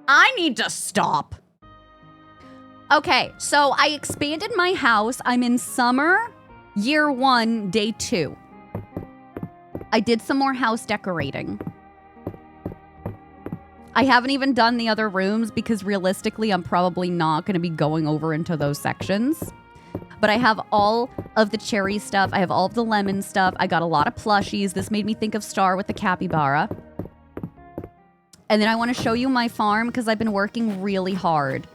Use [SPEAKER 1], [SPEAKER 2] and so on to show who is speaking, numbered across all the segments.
[SPEAKER 1] I need to stop. Okay, so I expanded my house. I'm in summer, year 1, day 2. I did some more house decorating. I haven't even done the other rooms because realistically, I'm probably not going to be going over into those sections. But I have all of the cherry stuff. I have all of the lemon stuff. I got a lot of plushies. This made me think of Star with the capybara. And then I want to show you my farm because I've been working really hard.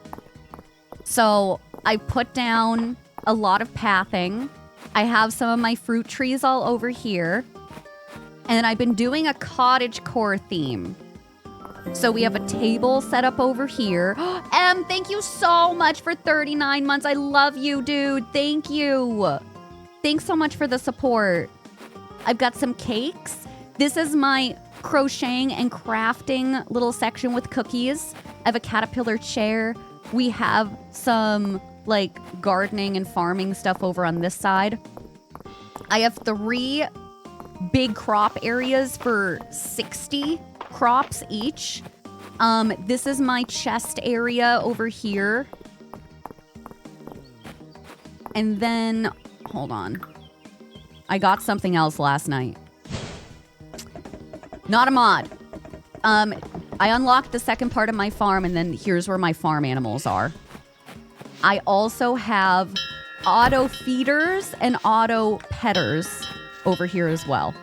[SPEAKER 1] So I put down a lot of pathing. I have some of my fruit trees all over here. And I've been doing a cottagecore theme. So we have a table set up over here. Em, thank you so much for 39 months. I love you, dude. Thank you. Thanks so much for the support. I've got some cakes. This is my crocheting and crafting little section with cookies. I have a caterpillar chair. We have some like gardening and farming stuff over on this side. I have 3 big crop areas for 60 crops each. This is my chest area over here. And then, hold on. I got something else last night. Not a mod. I unlocked the second part of my farm, and then here's where my farm animals are. I also have auto feeders and auto petters over here as well.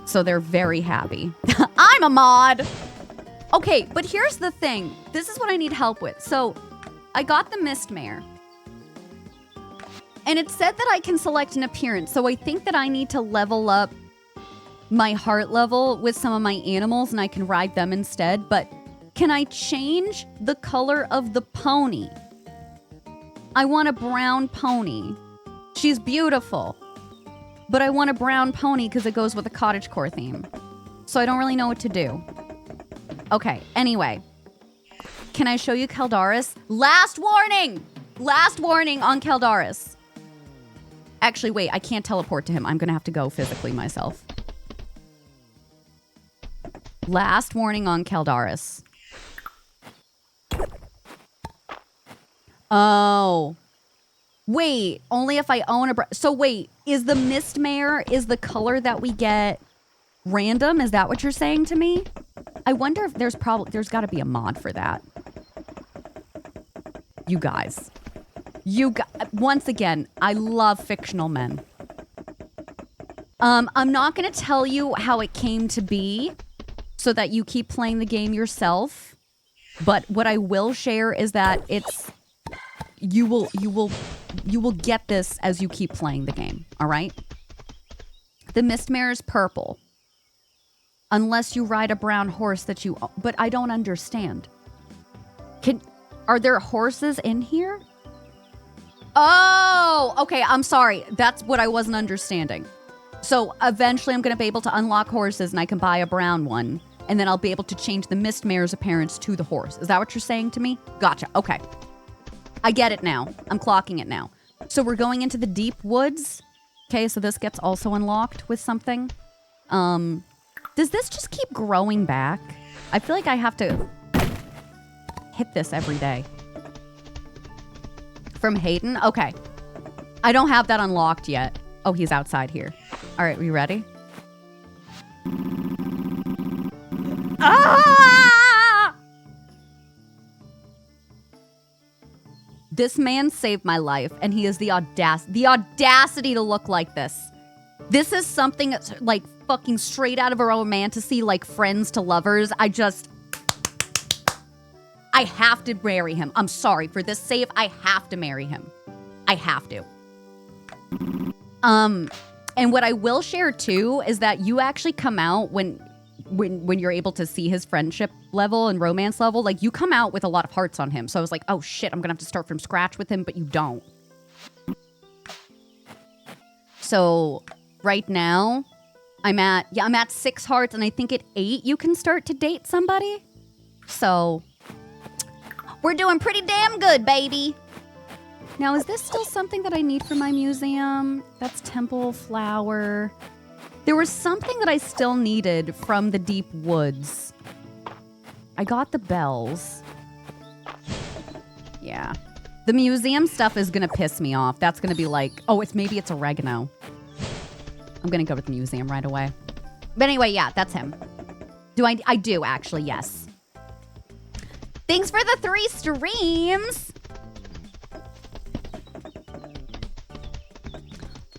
[SPEAKER 1] So they're very happy. I'm a mod! Okay, but here's the thing. This is what I need help with. So I got the Mistmare. And it said that I can select an appearance. So I think that I need to level up my heart level with some of my animals and I can ride them instead. But can I change the color of the pony? I want a brown pony. She's beautiful. But I want a brown pony because it goes with a cottagecore theme. So I don't really know what to do. Okay, anyway. Can I show you Keldaris? Last warning! Last warning on Keldaris. Actually, wait, I can't teleport to him. I'm going to have to go physically myself. Last warning on Keldaris. Oh. Wait, only if I own a... So wait, is the Mistmare, is the color that we get random? Is that what you're saying to me? I wonder if there's got to be a mod for that. You guys. Once again, I love fictional men. I'm not going to tell you how it came to be so that you keep playing the game yourself. But what I will share is that it's... You will get this as you keep playing the game, all right? The Mistmare is purple. Unless you ride a brown horse that you... But I don't understand. Are there horses in here? Oh, okay, I'm sorry. That's what I wasn't understanding. So eventually I'm going to be able to unlock horses and I can buy a brown one. And then I'll be able to change the Mistmare's appearance to the horse. Is that what you're saying to me? Gotcha, okay. I get it now. I'm clocking it now. So we're going into the deep woods. Okay, so this gets also unlocked with something. Does this just keep growing back? I feel like I have to hit this every day. From Hayden? Okay. I don't have that unlocked yet. Oh, he's outside here. All right, we ready? Ah! This man saved my life, and he has the audacity to look like this. This is something that's like fucking straight out of a romantasy, like Friends to Lovers. I have to marry him. I'm sorry. For this save, I have to marry him. I have to. And what I will share too is that you actually come out when you're able to see his friendship level and romance level, like you come out with a lot of hearts on him. So I was like, oh shit, I'm gonna have to start from scratch with him, but you don't. So right now I'm at 6 hearts, and I think at 8 you can start to date somebody. So we're doing pretty damn good, baby. Now, is this still something that I need for my museum? That's temple flower. There was something that I still needed from the deep woods. I got the bells. Yeah. The museum stuff is going to piss me off. That's going to be like, oh, maybe it's oregano. I'm going to go with the museum right away. But anyway, yeah, that's him. I do, actually, yes. Thanks for the 3 streams.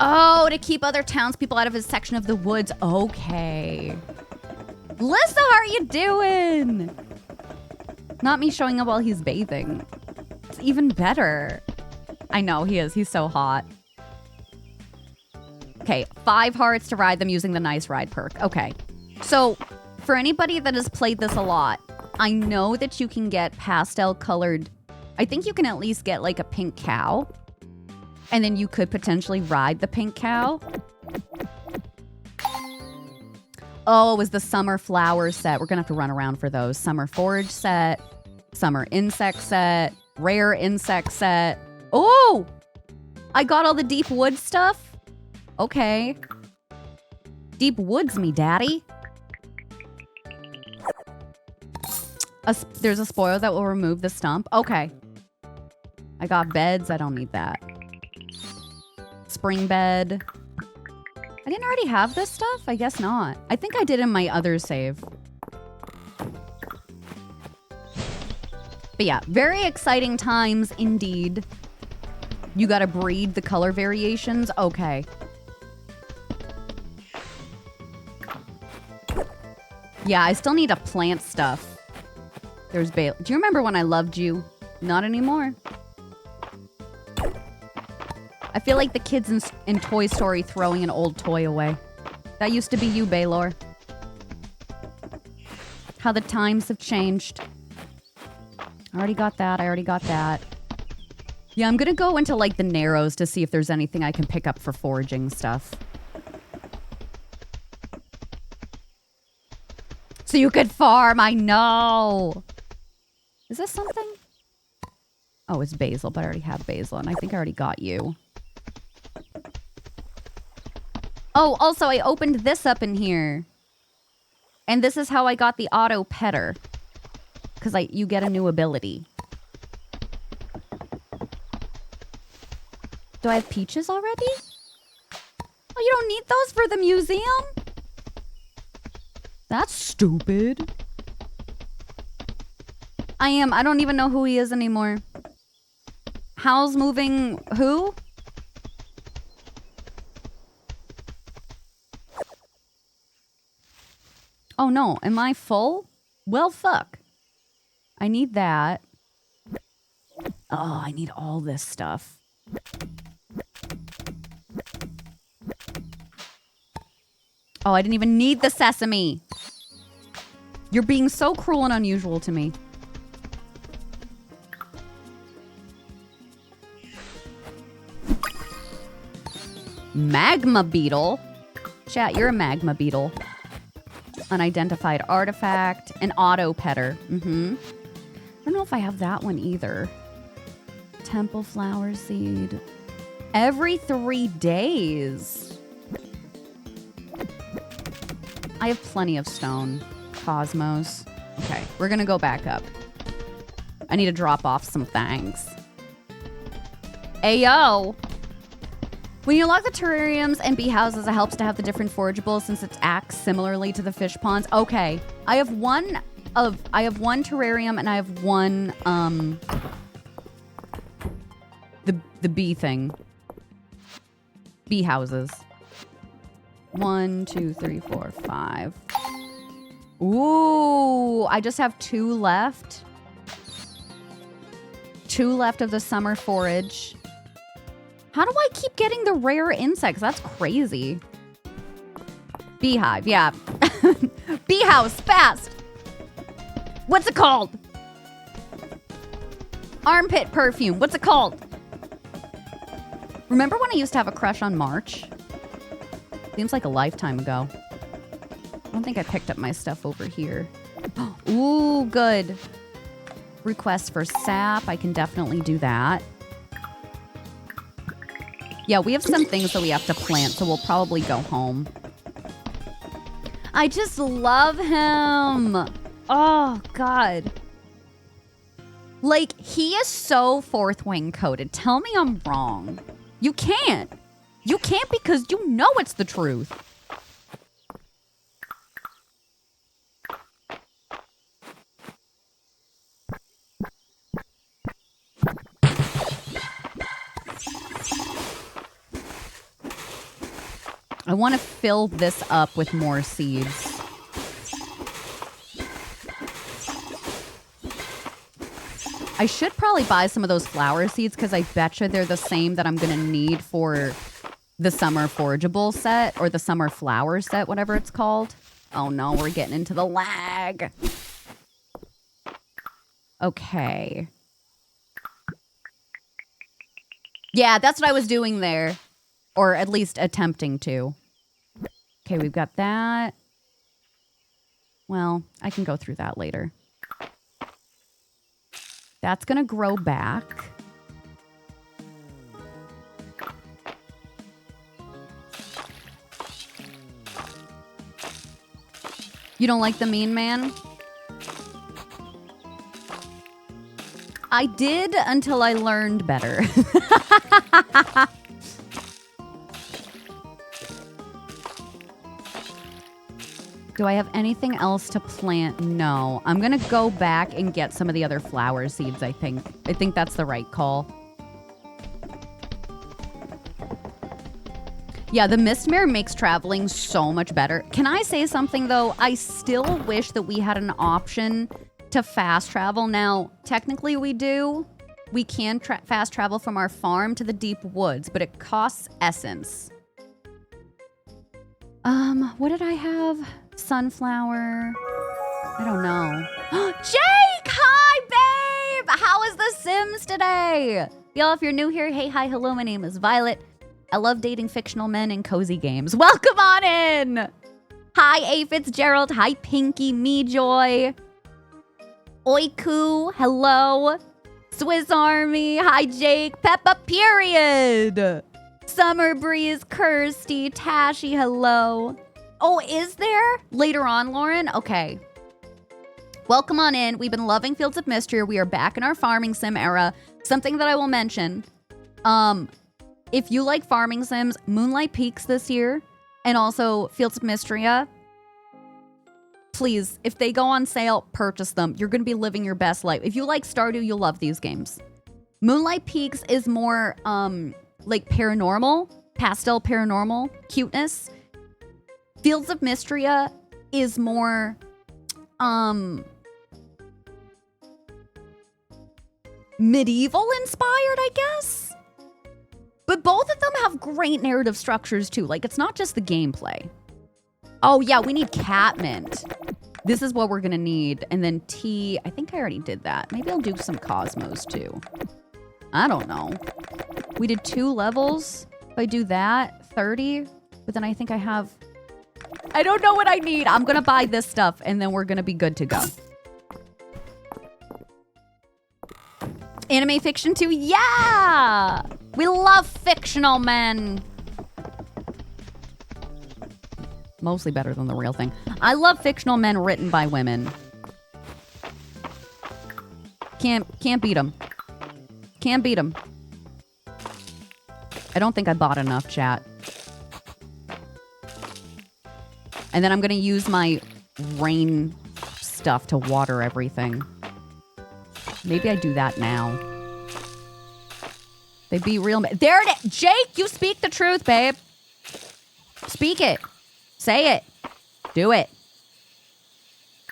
[SPEAKER 1] Oh, to keep other townspeople out of his section of the woods. Okay. Lissa, how are you doing? Not me showing up while he's bathing. It's even better. I know, he is. He's so hot. Okay, 5 hearts to ride them using the nice ride perk. Okay. So, for anybody that has played this a lot, I know that you can get pastel colored. I think you can at least get like a pink cow. And then you could potentially ride the pink cow. Oh, it was the summer flower set. We're going to have to run around for those. Summer forage set, summer insect set, rare insect set. Oh, I got all the deep wood stuff. Okay. Deep woods me, daddy. There's a spoiler that will remove the stump. Okay. I got beds. I don't need that. Spring bed. I didn't already have this stuff? I guess not. I think I did in my other save. But yeah, very exciting times indeed. You gotta breed the color variations? Okay. Yeah, I still need to plant stuff. There's Bale. Do you remember when I loved you? Not anymore. I feel like the kids in Toy Story throwing an old toy away. That used to be you, Baylor. How the times have changed. I already got that. Yeah, I'm gonna go into like the Narrows to see if there's anything I can pick up for foraging stuff. So you could farm, I know. Is this something? Oh, it's basil, but I already have basil, and I think I already got you. Oh, also, I opened this up in here. And this is how I got the auto petter. Because you get a new ability. Do I have peaches already? Oh, you don't need those for the museum? That's stupid. I don't even know who he is anymore. Hal's moving who? Oh no, am I full? Well, fuck. I need that. Oh, I need all this stuff. Oh, I didn't even need the sesame. You're being so cruel and unusual to me. Magma beetle? Chat, you're a magma beetle. Unidentified artifact. An auto petter. I don't know if I have that one either. Temple flower seed. Every 3 days. I have plenty of stone. Cosmos. Okay, we're gonna go back up. I need to drop off some things. Ayo! When you lock the terrariums and bee houses, it helps to have the different forageables since it acts similarly to the fish ponds. Okay, I have one terrarium and I have one the bee thing. Bee houses. 1, 2, 3, 4, 5. Ooh, I just have 2 left. 2 left of the summer forage. How do I keep getting the rare insects? That's crazy. Beehive, yeah. Bee house, fast. What's it called? Armpit perfume. What's it called? Remember when I used to have a crush on March? Seems like a lifetime ago. I don't think I picked up my stuff over here. Ooh, good. Request for sap. I can definitely do that. Yeah, we have some things that we have to plant, so we'll probably go home. I just love him. Oh, God. Like, he is so fourth wing coded. Tell me I'm wrong. You can't. You can't because you know it's the truth. I want to fill this up with more seeds. I should probably buy some of those flower seeds because I betcha they're the same that I'm going to need for the summer forageable set or the summer flower set, whatever it's called. Oh no, we're getting into the lag. Okay. Yeah, that's what I was doing there. Or at least attempting to. Okay, we've got that. Well, I can go through that later. That's going to grow back. You don't like the mean man? I did until I learned better. Do I have anything else to plant? No. I'm going to go back and get some of the other flower seeds, I think. I think that's the right call. Yeah, the Mistmare makes traveling so much better. Can I say something, though? I still wish that we had an option to fast travel. Now, technically we do. We can fast travel from our farm to the deep woods, but it costs essence. What did I have? Sunflower. I don't know. Jake! Hi, babe! How is The Sims today? Y'all, if you're new here, hey, hi, hello, my name is Violet. I love dating fictional men and cozy games. Welcome on in! Hi, A. Fitzgerald. Hi, Pinky, Me Joy. Oiku, hello. Swiss Army. Hi, Jake. Peppa, period. Summer Breeze, Kirsty, Tashi, hello. Oh, is there? Later on, Lauren? Okay. Welcome on in. We've been loving Fields of Mistria. We are back in our farming sim era. Something that I will mention. If you like farming sims, Moonlight Peaks this year, and also Fields of Mistria, please, if they go on sale, purchase them. You're going to be living your best life. If you like Stardew, you'll love these games. Moonlight Peaks is more, like paranormal, pastel paranormal cuteness. Fields of Mistria is more, medieval inspired, I guess. But both of them have great narrative structures too. Like, it's not just the gameplay. Oh yeah, we need Catmint. This is what we're gonna need. And then tea, I think I already did that. Maybe I'll do some Cosmos too. I don't know. We did 2 levels. If I do that, 30. But then I think I have... I don't know what I need. I'm gonna buy this stuff and then we're gonna be good to go. Anime fiction too? Yeah! We love fictional men. Mostly better than the real thing. I love fictional men written by women. Can't beat them. Can't beat them. I don't think I bought enough, chat. And then I'm going to use my rain stuff to water everything. Maybe I do that now. They be real. There it is. Jake, you speak the truth, babe. Speak it. Say it. Do it.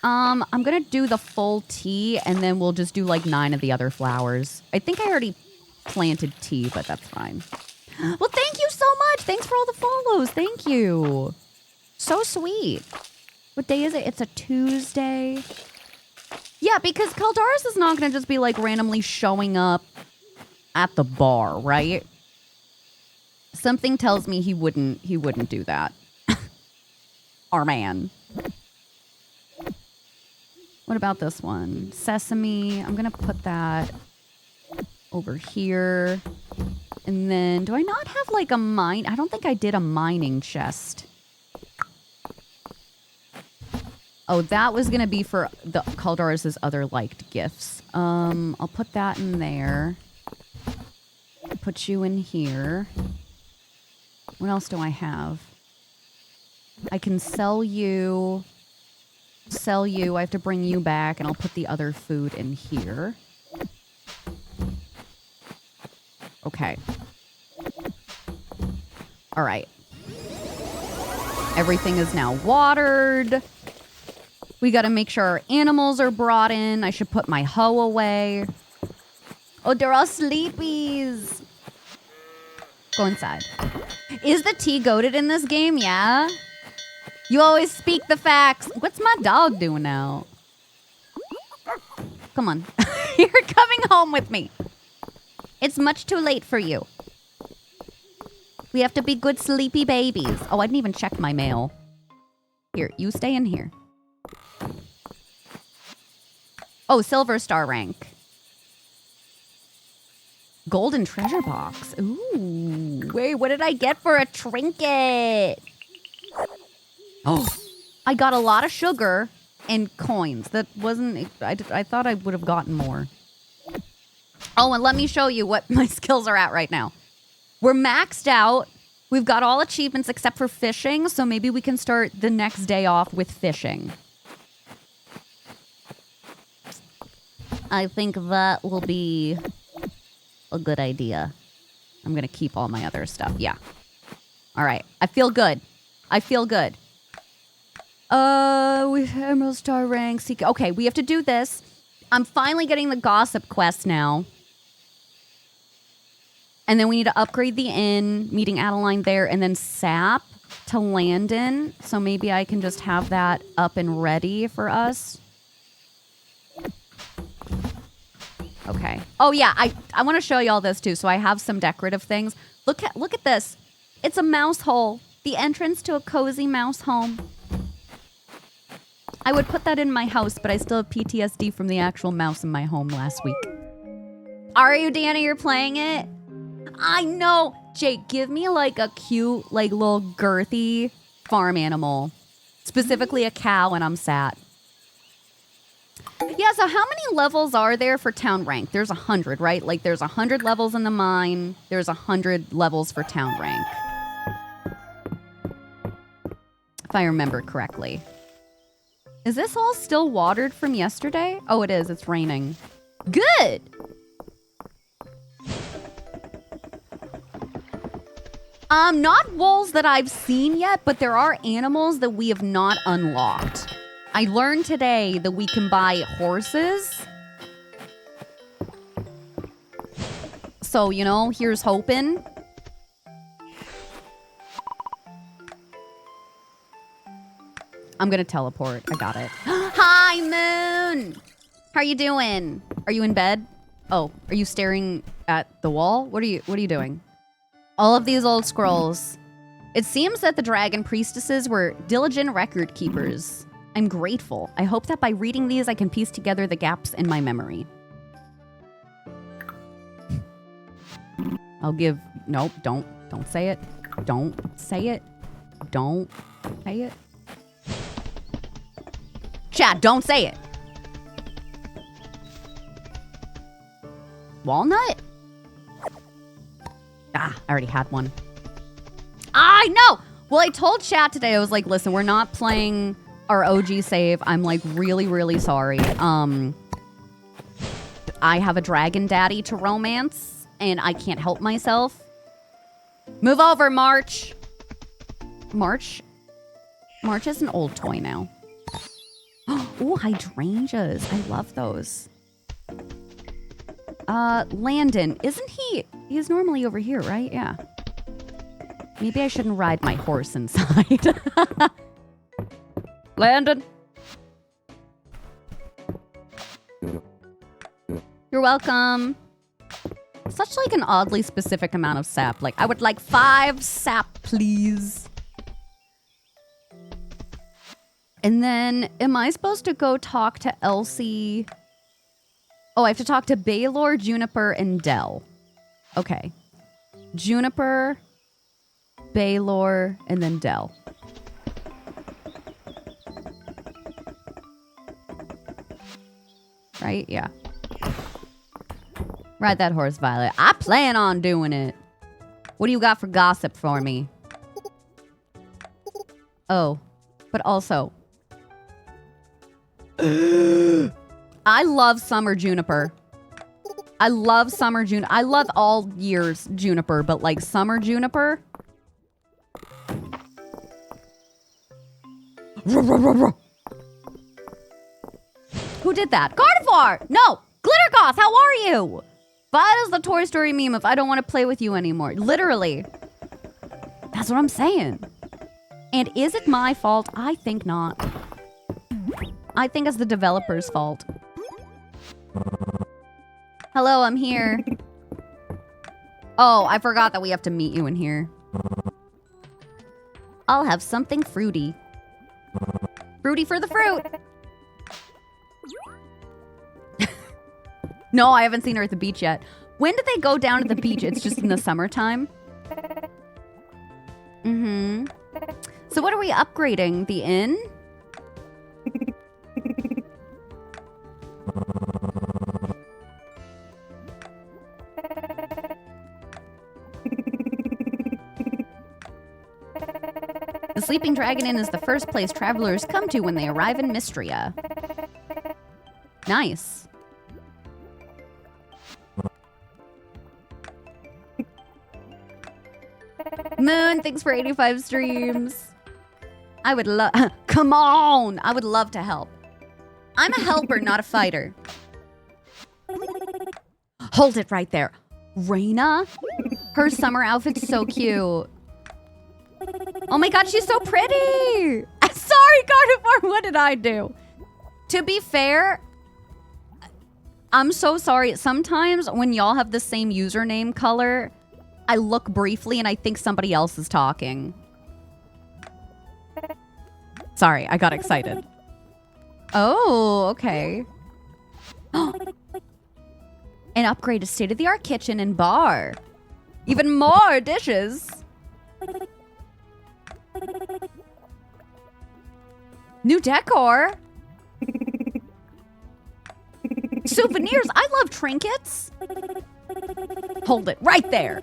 [SPEAKER 1] I'm going to do the full tea, and then we'll just do like 9 of the other flowers. I think I already planted tea, but that's fine. Well, thank you so much. Thanks for all the follows. Thank you. So sweet. What day is it? It's a Tuesday. Yeah, because Kaldaris is not going to just be like randomly showing up at the bar, right? Something tells me he wouldn't do that. Our man. What about this one? Sesame. I'm going to put that over here. And then, do I not have like a mine? I don't think I did a mining chest. Oh, that was going to be for the Caldaris' other liked gifts. I'll put that in there. Put you in here. What else do I have? I can sell you. Sell you. I have to bring you back, and I'll put the other food in here. Okay. All right. Everything is now watered. We got to make sure our animals are brought in. I should put my hoe away. Oh, they're all sleepies. Go inside. Is the tea goated in this game? Yeah. You always speak the facts. What's my dog doing now? Come on. You're coming home with me. It's much too late for you. We have to be good sleepy babies. Oh, I didn't even check my mail. Here, you stay in here. Oh, silver star rank. Golden treasure box. Ooh. Wait, what did I get for a trinket? Oh. I got a lot of sugar and coins. That wasn't... I thought I would have gotten more. Oh, and let me show you what my skills are at right now. We're maxed out. We've got all achievements except for fishing, so maybe we can start the next day off with fishing. I think that will be a good idea. I'm going to keep all my other stuff. Yeah. All right. I feel good. I feel good. We have Emerald Star rank. Okay, we have to do this. I'm finally getting the gossip quest now. And then we need to upgrade the inn, meeting Adeline there, and then sap to Landon. So maybe I can just have that up and ready for us. Okay. Oh, yeah, I want to show you all this, too. So I have some decorative things. Look at this. It's a mouse hole. The entrance to a cozy mouse home. I would put that in my house, but I still have PTSD from the actual mouse in my home last week. Are you, Danny? You're playing it? I know. Jake, give me like a cute, like little girthy farm animal. Specifically a cow, and I'm sat. Yeah, so how many levels are there for town rank? There's 100, right? Like there's 100 levels in the mine. There's 100 levels for town rank. If I remember correctly. Is this all still watered from yesterday? Oh, it is. It's raining. Good. Not wolves that I've seen yet, but there are animals that we have not unlocked. I learned today that we can buy horses. So, you know, here's hoping. I'm gonna teleport. I got it. Hi, Moon! How are you doing? Are you in bed? Oh, are you staring at the wall? What are you doing? All of these old scrolls. It seems that the dragon priestesses were diligent record keepers. I'm grateful. I hope that by reading these, I can piece together the gaps in my memory. I'll give... Nope, don't say it. Don't say it. Don't say it. Chad, don't say it. Walnut? Ah, I already had one. I know! Well, I told Chad today, I was like, listen, we're not playing our OG save. I'm like really, really sorry. I have a dragon daddy to romance, and I can't help myself. Move over, March. March is an old toy now. Oh, hydrangeas. I love those. Landon, isn't he? He's normally over here, right? Yeah. Maybe I shouldn't ride my horse inside. Landon. You're welcome. Such like an oddly specific amount of sap. Like, I would like 5 sap, please. And then, am I supposed to go talk to Elsie? Oh, I have to talk to Baylor, Juniper, and Dell. Okay. Juniper, Baylor, and then Dell. right? Yeah. Ride that horse, Violet. I plan on doing it. What do you got for gossip for me? Oh, but also... I love summer juniper. I love summer juniper. I love all years juniper, but like summer juniper... Who did that? Gardevoir! No! Glittergoth, how are you? That is the Toy Story meme if I don't want to play with you anymore. Literally. That's what I'm saying. And is it my fault? I think not. I think it's the developer's fault. Hello, I'm here. Oh, I forgot that we have to meet you in here. I'll have something fruity. Fruity for the fruit. No, I haven't seen her at the beach yet. When do they go down to the beach? It's just in the summertime. Mm-hmm. So what are we upgrading? The inn? The Sleeping Dragon Inn is the first place travelers come to when they arrive in Mistria. Nice. Moon, thanks for 85 streams. I would love... Come on! I would love to help. I'm a helper, not a fighter. Hold it right there. Raina? Her summer outfit's so cute. Oh my god, she's so pretty! Sorry, Gardevoir, what did I do? To be fair, I'm so sorry. Sometimes when y'all have the same username color, I look briefly and I think somebody else is talking. Sorry, I got excited. Oh, okay. An upgrade to state-of-the-art kitchen and bar. Even more dishes. New decor. Souvenirs. I love trinkets. Hold it right there.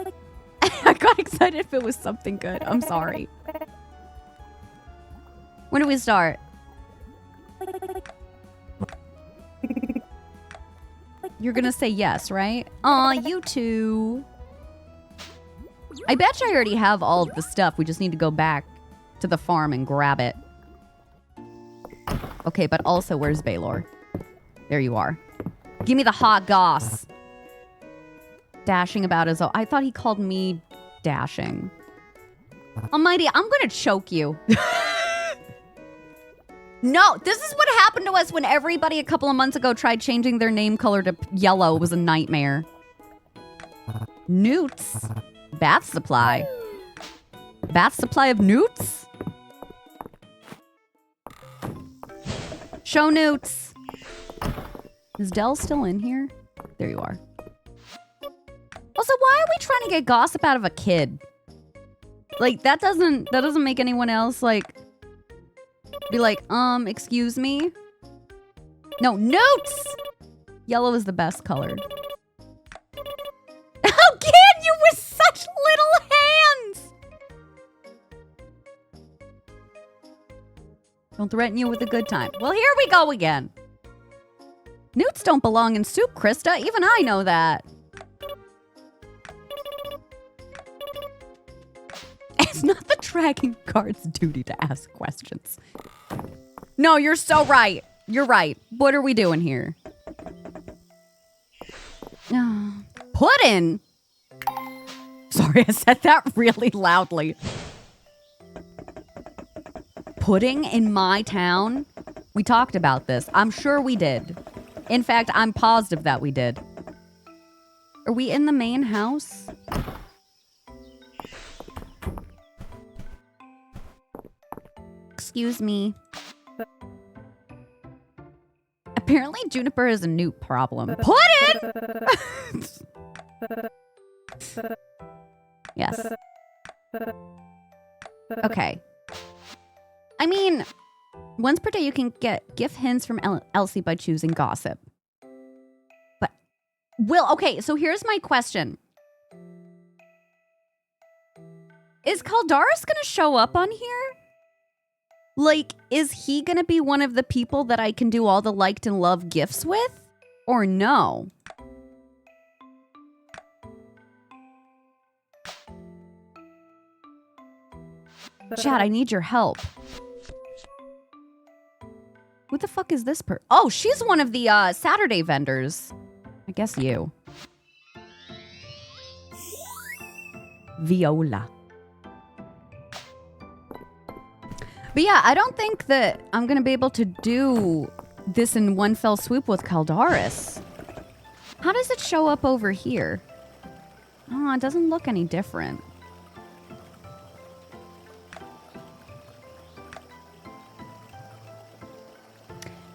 [SPEAKER 1] I got excited if it was something good. I'm sorry. When do we start? You're gonna say yes, right? Aw, you too. I bet you I already have all of the stuff. We just need to go back to the farm and grab it. Okay, but also, where's Baylor? There you are. Give me the hot goss. Dashing about as though... I thought he called me dashing. Almighty, I'm gonna choke you. No, this is what happened to us when everybody a couple of months ago tried changing their name color to yellow. It was a nightmare. Newts. Bath supply. Bath supply of newts? Show newts. Is Dell still in here? There you are. Also, why are we trying to get gossip out of a kid? Like, that doesn't make anyone else, like, be like, excuse me? No, newts! Yellow is the best colored. How can you with such little hands? Don't threaten you with a good time. Well, here we go again. Newts don't belong in soup, Krista. Even I know that. It's not the dragon guard's duty to ask questions. No, you're so right. You're right. What are we doing here? Puddin'? Sorry, I said that really loudly. Pudding in my town? We talked about this. I'm sure we did. In fact, I'm positive that we did. Are we in the main house? Excuse me. Apparently, Juniper is a newt problem. Puddin'! Yes. Okay. I mean, once per day you can get gift hints from Elsie by choosing gossip. Okay, so here's my question. Is Caldaris gonna show up on here? Like, is he gonna be one of the people that I can do all the liked and loved gifts with? Or no? Chad, I need your help. Who the fuck is this Oh, she's one of the Saturday vendors. I guess you. Viola. But yeah, I don't think that I'm going to be able to do this in one fell swoop with Caldaris. How does it show up over here? Oh, it doesn't look any different.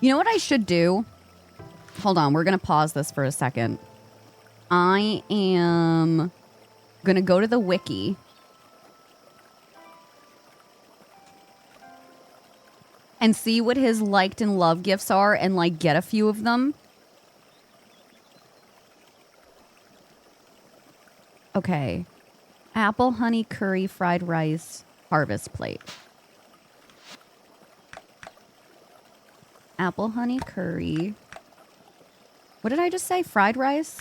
[SPEAKER 1] You know what I should do? Hold on, we're going to pause this for a second. I am going to go to the wiki. And see what his liked and loved gifts are and, like, get a few of them. Okay. Apple, honey, curry, fried rice, harvest plate. Apple, honey, curry. What did I just say? Fried rice?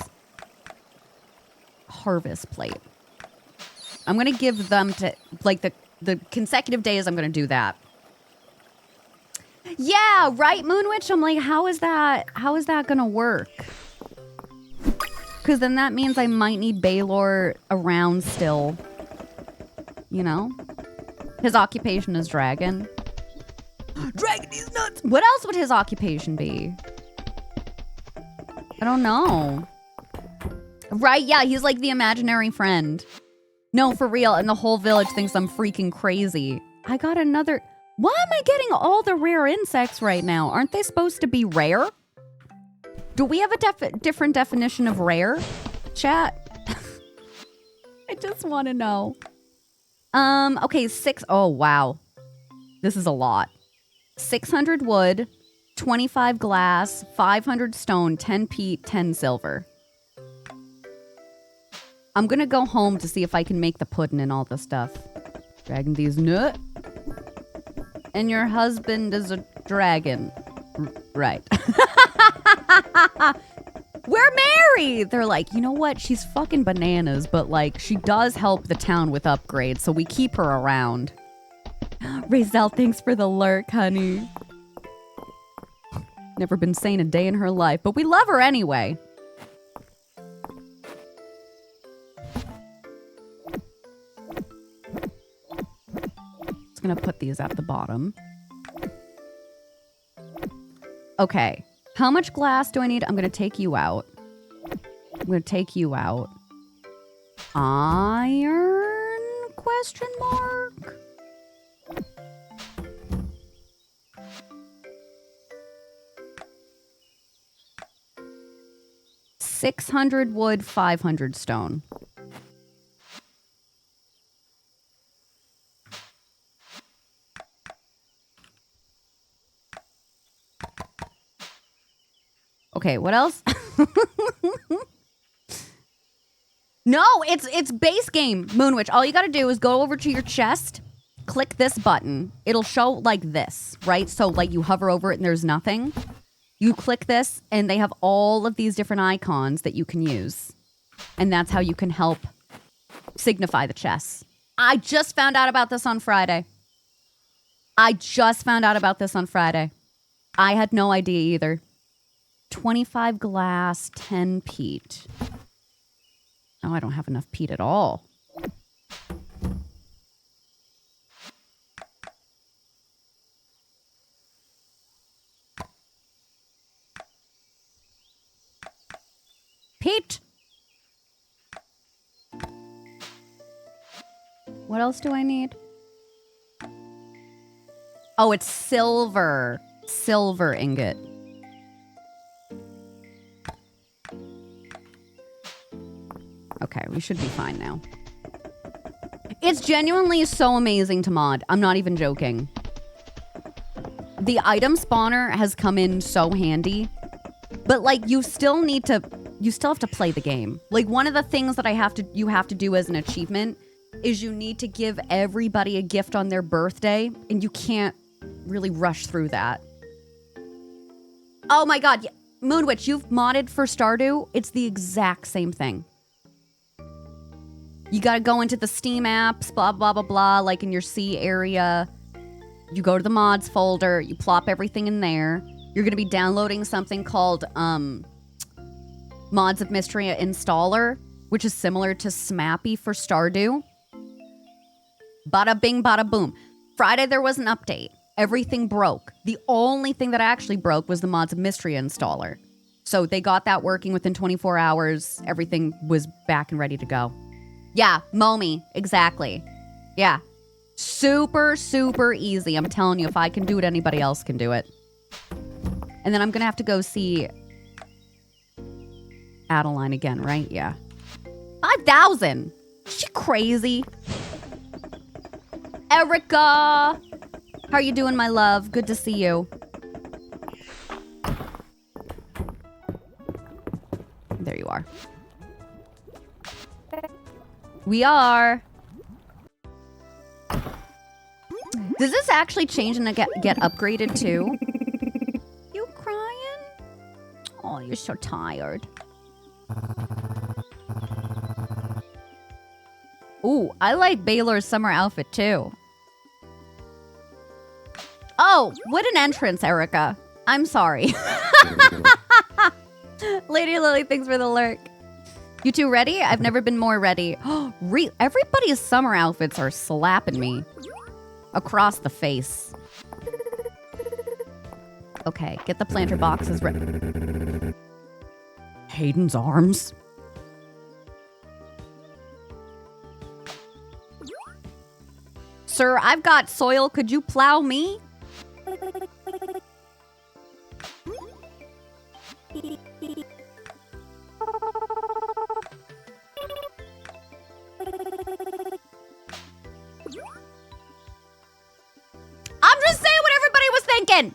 [SPEAKER 1] Harvest plate. I'm going to give them to, like, the consecutive days I'm going to do that. Yeah, right, Moonwitch? I'm like, how is that going to work? Because then that means I might need Baylor around still. You know? His occupation is dragon. Dragon is nuts! What else would his occupation be? I don't know. Right, yeah, he's like the imaginary friend. No, for real, and the whole village thinks I'm freaking crazy. I got another... Why am I getting all the rare insects right now? Aren't they supposed to be rare? Do we have a different definition of rare, chat? I just want to know. Okay, oh, wow. This is a lot. 600 wood, 25 glass, 500 stone, 10 peat, 10 silver. I'm going to go home to see if I can make the pudding and all the stuff. Dragging these nut. And your husband is a dragon. Right. We're married! They're like, you know what? She's fucking bananas, but like, she does help the town with upgrades, so we keep her around. Razel, thanks for the lurk, honey. Never been sane a day in her life, but we love her anyway. Gonna put these at the bottom. Okay. How much glass do I need? I'm gonna take you out. I'm gonna take you out. Iron? Question mark? $600 wood, 500 stone. Okay, what else? No, it's base game, Moonwitch. All you gotta do is go over to your chest, click this button. It'll show like this, right? So like you hover over it and there's nothing. You click this and they have all of these different icons that you can use. And that's how you can help signify the chests. I just found out about this on Friday. I had no idea either. 25 glass, 10 peat. Oh, I don't have enough peat at all. Peat! What else do I need? Oh, it's silver. Silver ingot. Okay, we should be fine now. It's genuinely so amazing to mod. I'm not even joking. The item spawner has come in so handy. But, like, you still need to you still have to play the game. Like, one of the things that you have to do as an achievement is you need to give everybody a gift on their birthday, and you can't really rush through that. Oh my god, Moonwitch, you've modded for Stardew? It's the exact same thing. You gotta go into the Steam apps, blah, blah, blah, blah, like in your C area. You go to the mods folder, you plop everything in there. You're gonna be downloading something called Mods of Mistria Installer, which is similar to Smappy for Stardew. Bada bing, bada boom. Friday there was an update. Everything broke. The only thing that actually broke was the Mods of Mistria installer. So they got that working within 24 hours. Everything was back and ready to go. Yeah, Momi, exactly. Yeah. Super, super easy. I'm telling you, if I can do it, anybody else can do it. And then I'm going to have to go see Adeline again, right? Yeah. 5,000. Is she crazy? Erica! How are you doing, my love? Good to see you. There you are. We are. Does this actually change and get upgraded too? You crying? Oh, you're so tired. Ooh, I like Baylor's summer outfit too. Oh, what an entrance, Erica. I'm sorry. Lady Lily, thanks for the lurk. You two ready? I've never been more ready. Everybody's summer outfits are slapping me across the face. Okay, get the planter boxes ready. Hayden's arms. Sir, I've got soil. Could you plow me? I'm just saying what everybody was thinking.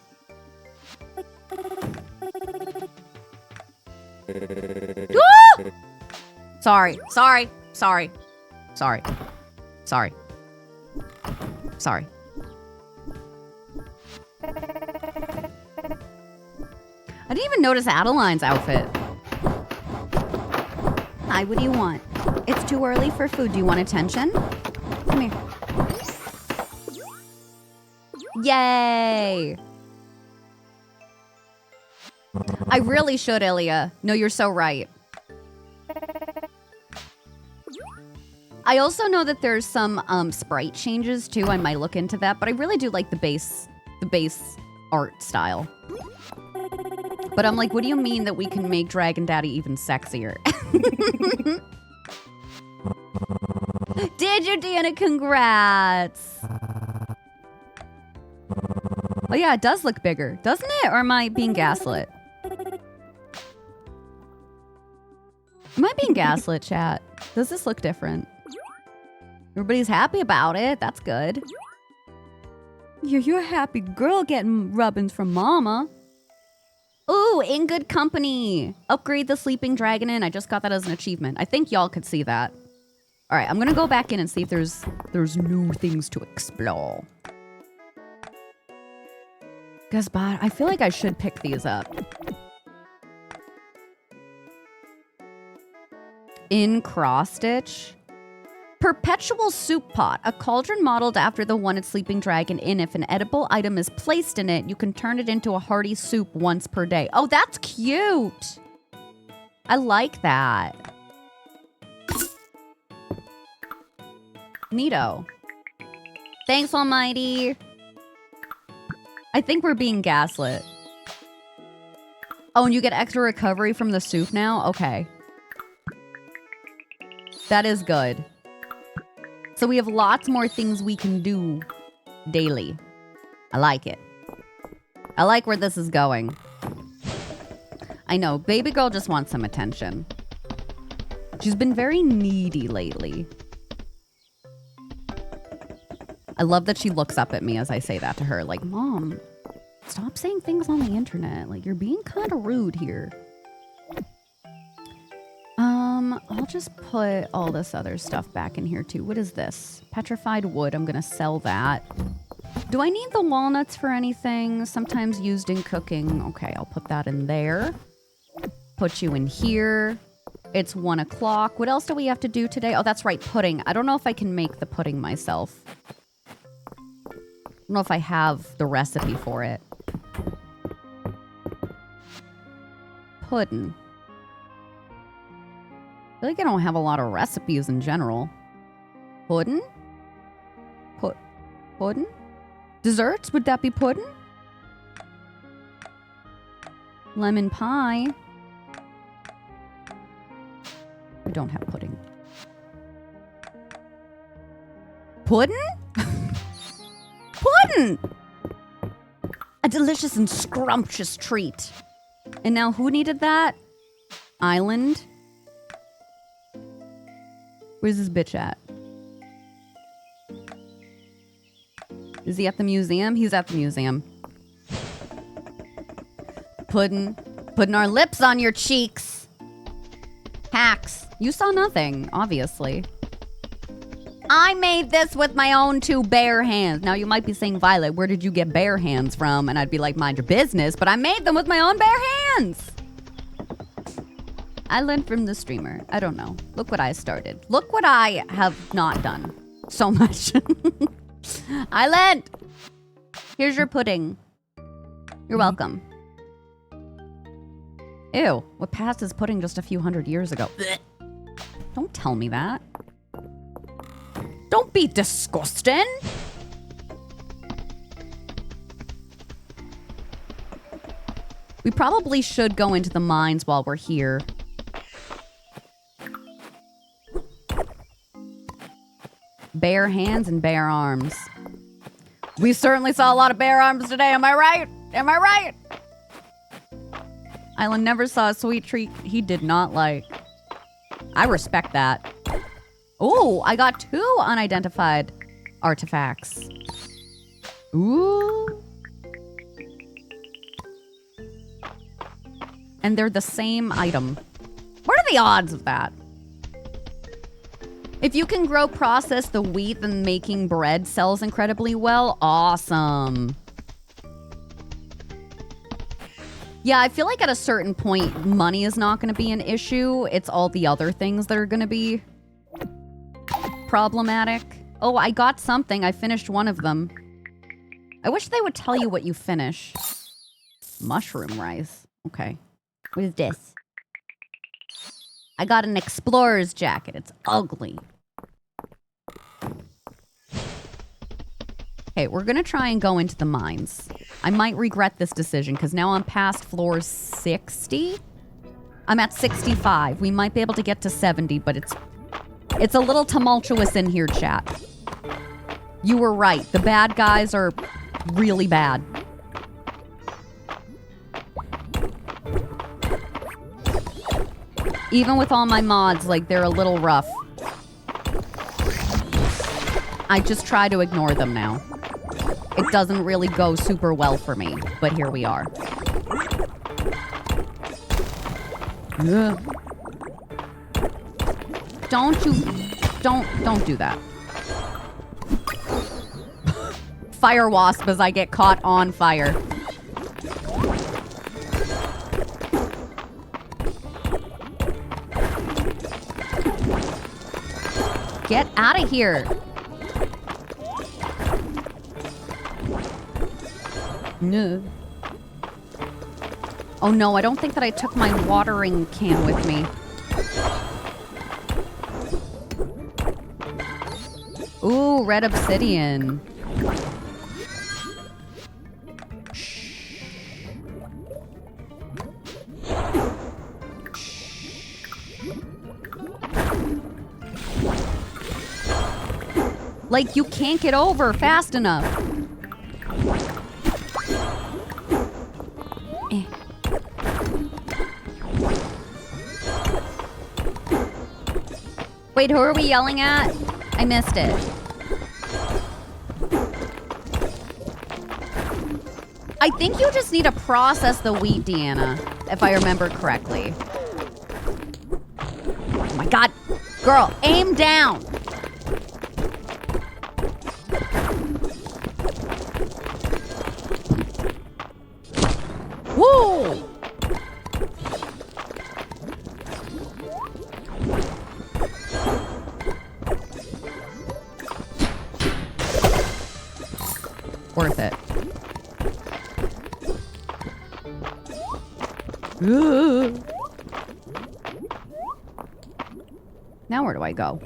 [SPEAKER 1] Woo! Sorry. I didn't even notice Adeline's outfit. Hi, what do you want? It's too early for food. Do you want attention? Come here. Yay! I really should, Ilya. No, you're so right. I also know that there's some sprite changes too. I might look into that, but I really do like the base art style. But I'm like, what do you mean that we can make Dragon Daddy even sexier? Did you, Deanna? Congrats. Oh yeah, it does look bigger, doesn't it? Or am I being gaslit? Am I being gaslit, chat? Does this look different? Everybody's happy about it. That's good. You're a happy girl getting rubbings from mama. Ooh, in good company. Upgrade the sleeping dragon in. I just got that as an achievement. I think y'all could see that. All right, I'm gonna go back in and see if there's new things to explore. Gazbot, I feel like I should pick these up. In cross stitch. Perpetual soup pot, a cauldron modeled after the one at Sleeping Dragon Inn. If an edible item is placed in it, you can turn it into a hearty soup once per day. Oh, that's cute. I like that. Neato. Thanks, Almighty. I think we're being gaslit. Oh, and you get extra recovery from the soup now? Okay. That is good. So we have lots more things we can do daily. I like it. I like where this is going. I know, baby girl just wants some attention. She's been very needy lately. I love that she looks up at me as I say that to her. Like, Mom, stop saying things on the internet. Like, you're being kind of rude here. I'll just put all this other stuff back in here too. What is this? Petrified wood. I'm gonna sell that. Do I need the walnuts for anything? Sometimes used in cooking. Okay, I'll put that in there. Put you in here. It's 1 o'clock. What else do we have to do today? Oh, that's right, pudding. I don't know if I can make the pudding myself. I don't know if I have the recipe for it. Pudding. I feel like I don't have a lot of recipes in general. Pudding? Pudding? Desserts? Would that be pudding? Lemon pie. I don't have pudding. Pudding? Pudding! A delicious and scrumptious treat. And now who needed that? Island? Where's this bitch at? Is he at the museum? He's at the museum. Putting our lips on your cheeks. Hacks. You saw nothing, obviously. I made this with my own 2 bare hands. Now you might be saying, Violet, where did you get bare hands from? And I'd be like, mind your business, but I made them with my own bare hands. I learned from the streamer. I don't know. Look what I started. Look what I have not done so much. I learned. Here's your pudding. You're welcome. Ew, what passed as pudding just a few hundred years ago. Don't tell me that. Don't be disgusting. We probably should go into the mines while we're here. Bare hands and bare arms. We certainly saw a lot of bare arms today, am I right? Am I right? Island never saw a sweet treat he did not like. I respect that. Oh, I got 2 unidentified artifacts. Ooh. And they're the same item. What are the odds of that? If you can process the wheat, then making bread sells incredibly well. Awesome. Yeah, I feel like at a certain point, money is not going to be an issue. It's all the other things that are going to be problematic. Oh, I got something. I finished one of them. I wish they would tell you what you finish. Mushroom rice. Okay. What is this? I got an explorer's jacket. It's ugly. Okay, we're going to try and go into the mines. I might regret this decision because now I'm past floor 60. I'm at 65. We might be able to get to 70, but it's a little tumultuous in here, chat. You were right. The bad guys are really bad. Even with all my mods, like, they're a little rough. I just try to ignore them now. It doesn't really go super well for me, but here we are. Ugh. Don't do that. Fire wasp as I get caught on fire. Get out of here. No. Oh no, I don't think that I took my watering can with me. Ooh, red obsidian. Like, you can't get over fast enough. Wait, who are we yelling at? I missed it. I think you just need to process the wheat, Deanna, if I remember correctly. Oh my God. Girl, aim down. Woo! Worth it. Now where do I go?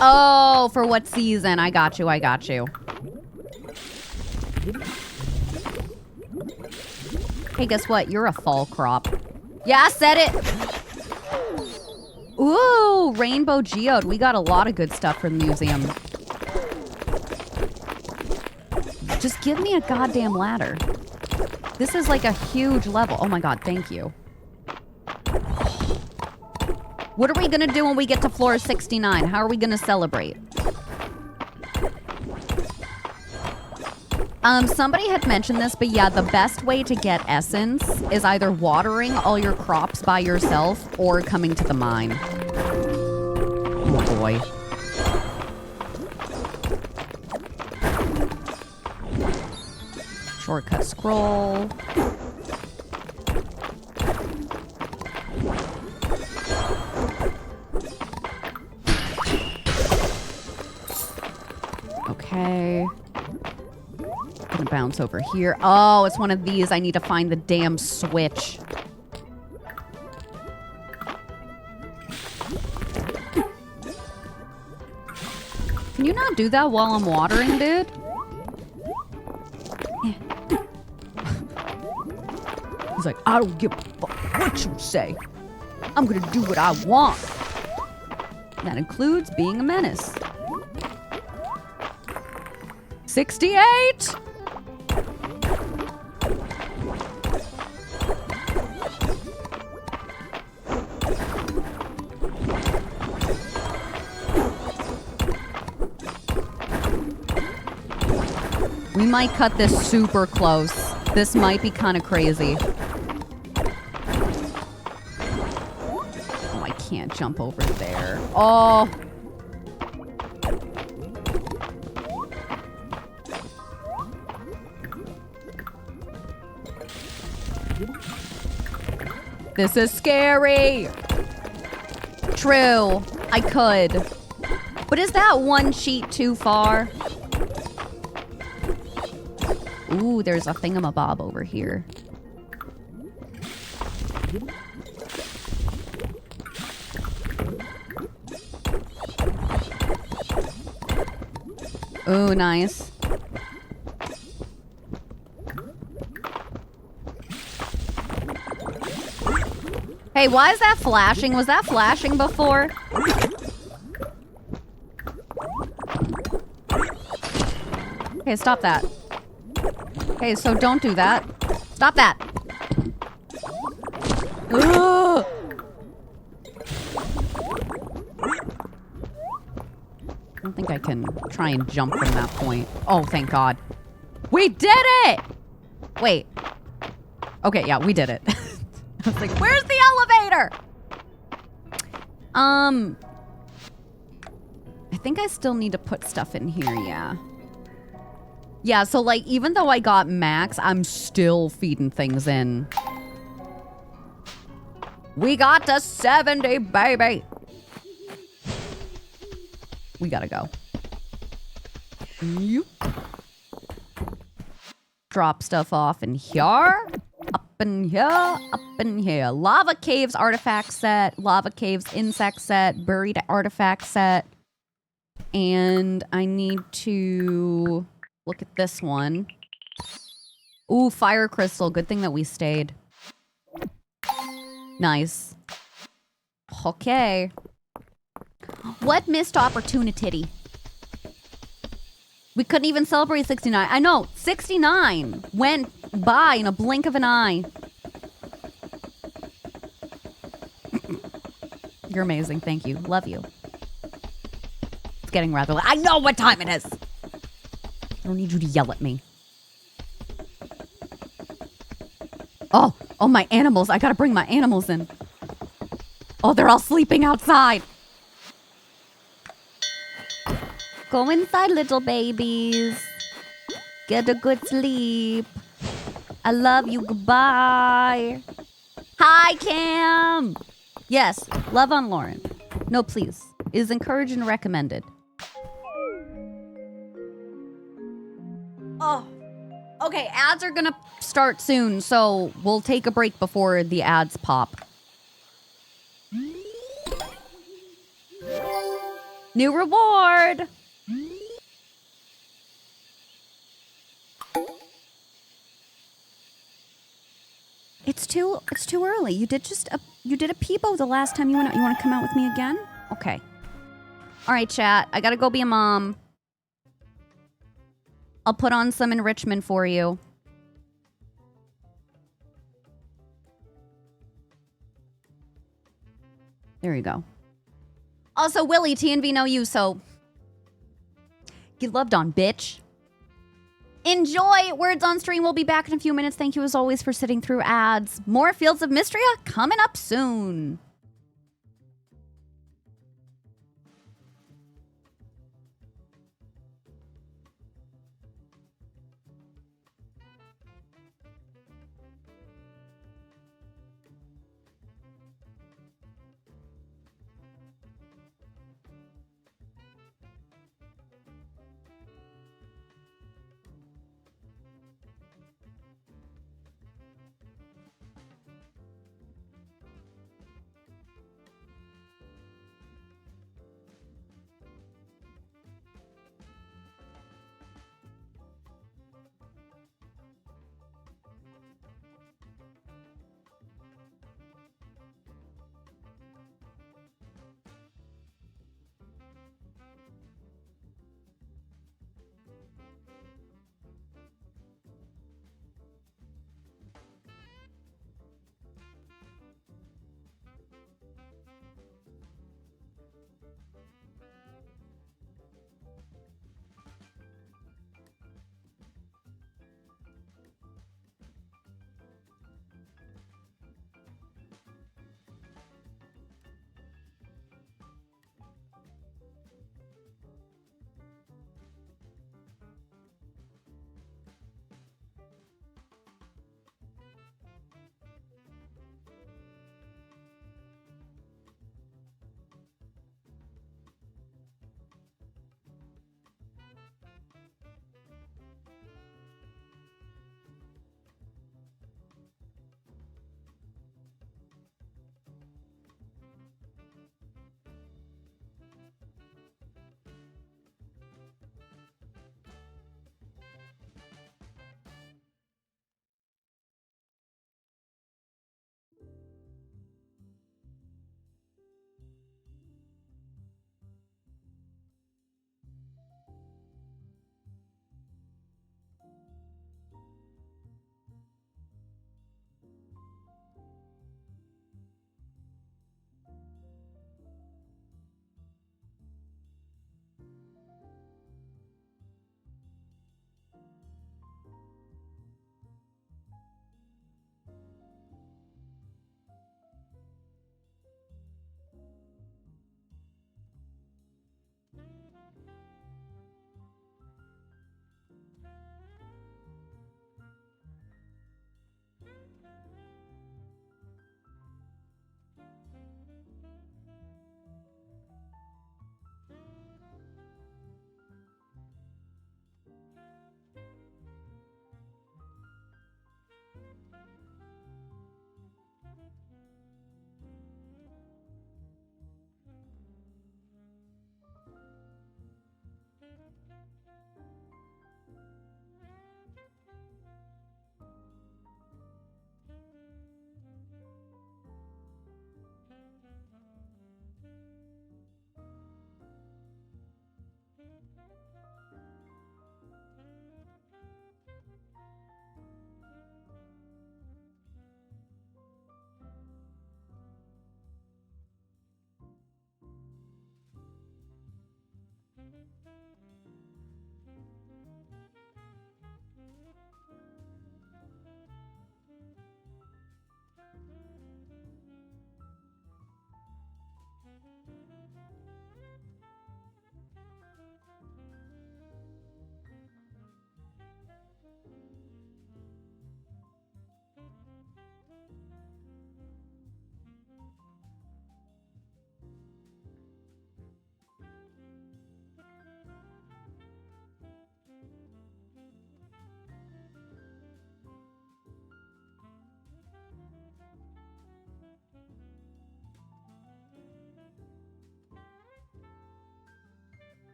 [SPEAKER 1] Oh, for what season? I got you, I got you. Hey, guess what? You're a fall crop. Yeah, I said it. Ooh, rainbow geode. We got a lot of good stuff from the museum. Just give me a goddamn ladder. This is like a huge level. Oh my god, thank you. What are we gonna do when we get to floor 69? How are we gonna celebrate? Somebody had mentioned this, but yeah, the best way to get essence is either watering all your crops by yourself or coming to the mine. Oh boy. Shortcut scroll. Okay. Gonna bounce over here. Oh, it's one of these. I need to find the damn switch. Can you not do that while I'm watering, dude? He's like, I don't give a fuck what you say. I'm gonna do what I want. That includes being a menace. 68! We might cut this super close. This might be kind of crazy. Oh, I can't jump over there. Oh. This is scary. True, I could. But is that one sheet too far? Ooh, there's a thingamabob over here. Ooh, nice. Hey, why is that flashing? Was that flashing before? Okay, stop that. Okay, so don't do that. Stop that. Ugh. I don't think I can try and jump from that point. Oh, thank God. We did it! Wait. Okay, yeah, we did it. I was like, where's the elevator? I think I still need to put stuff in here, yeah. Yeah, so like, even though I got max, I'm still feeding things in. We got to 70, baby. We gotta go. You drop stuff off in here. Up in here, up in here. Lava caves artifact set, lava caves insect set, buried artifact set. And I need to look at this one. Ooh, fire crystal. Good thing that we stayed. Nice. Okay. What missed opportunity? We couldn't even celebrate 69. I know, 69 went by in a blink of an eye. You're amazing. Thank you. Love you. It's getting rather late. I know what time it is. I don't need you to yell at me. Oh, my animals. I gotta bring my animals in. Oh, they're all sleeping outside. Go inside, little babies. Get a good sleep. I love you. Goodbye. Hi, Cam. Yes, love on Lauren. No, please. Is encouraged and recommended. Oh. Okay, ads are gonna start soon, so we'll take a break before the ads pop. New reward! It's too early. You did a peepo the last time you went out. You want to come out with me again? Okay. All right, chat. I gotta go be a mom. I'll put on some enrichment for you. There you go. Also, Willie, TNV know you, so get loved on, bitch. Enjoy Words on Stream. We'll be back in a few minutes. Thank you as always for sitting through ads. More Fields of Mistria coming up soon.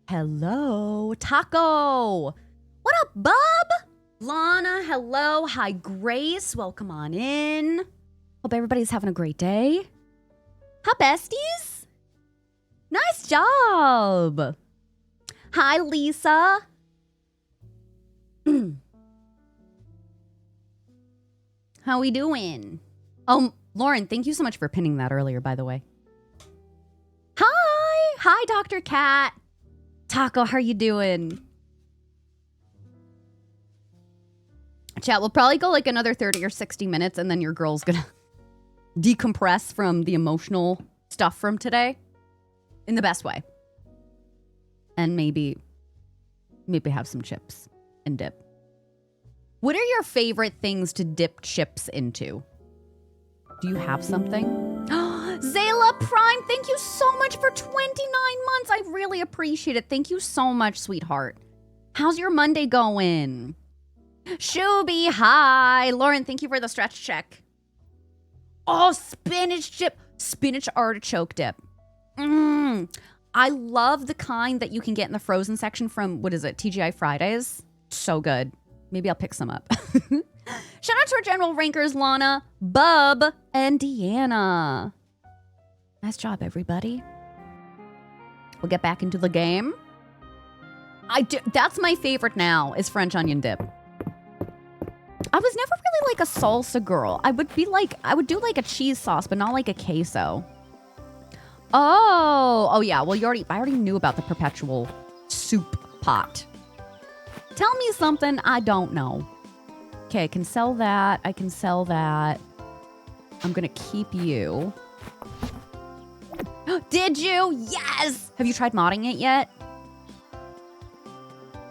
[SPEAKER 1] Hello, Taco. What up, bub? Lana, hello. Hi, Grace. Welcome on in. Hope everybody's having a great day. Hi, besties. Nice job. Hi, Lisa. How we doing? Oh, Lauren, thank you so much for pinning that earlier, by the way. Hi. Hi, Dr. Cat. Taco, how are you doing? Chat, we'll probably go like another 30 or 60 minutes and then your girl's gonna decompress from the emotional stuff from today in the best way. And maybe have some chips and dip. What are your favorite things to dip chips into? Do you have something? Zayla Prime, thank you so much for 29 months. I really appreciate it. Thank you so much, sweetheart. How's your Monday going? Shuby, hi. Lauren, thank you for the stretch check. Oh, spinach artichoke dip. I love the kind that you can get in the frozen section from, what is it, TGI Fridays? So good. Maybe I'll pick some up. Shout out to our general rankers, Lana, Bub, and Deanna. Nice job, everybody. We'll get back into the game. That's my favorite now, is French onion dip. I was never really like a salsa girl. I would do like a cheese sauce, but not like a queso. Oh yeah. Well, I already knew about the perpetual soup pot. Tell me something I don't know. Okay, I can sell that. I'm gonna keep you. Did you? Yes! Have you tried modding it yet?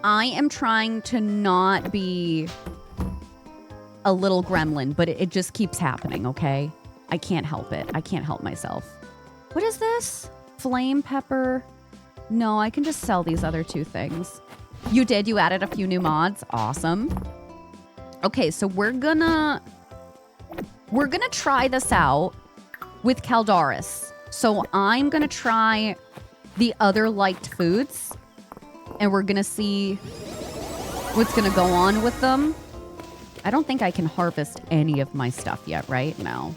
[SPEAKER 1] I am trying to not be a little gremlin, but it just keeps happening, okay? I can't help it. I can't help myself. What is this? Flame pepper? No, I can just sell these other two things. You did? You added a few new mods? Awesome. Okay, so we're gonna try this out with Caldaris. So I'm gonna try the other liked foods, and we're gonna see what's gonna go on with them. I don't think I can harvest any of my stuff yet, right? No.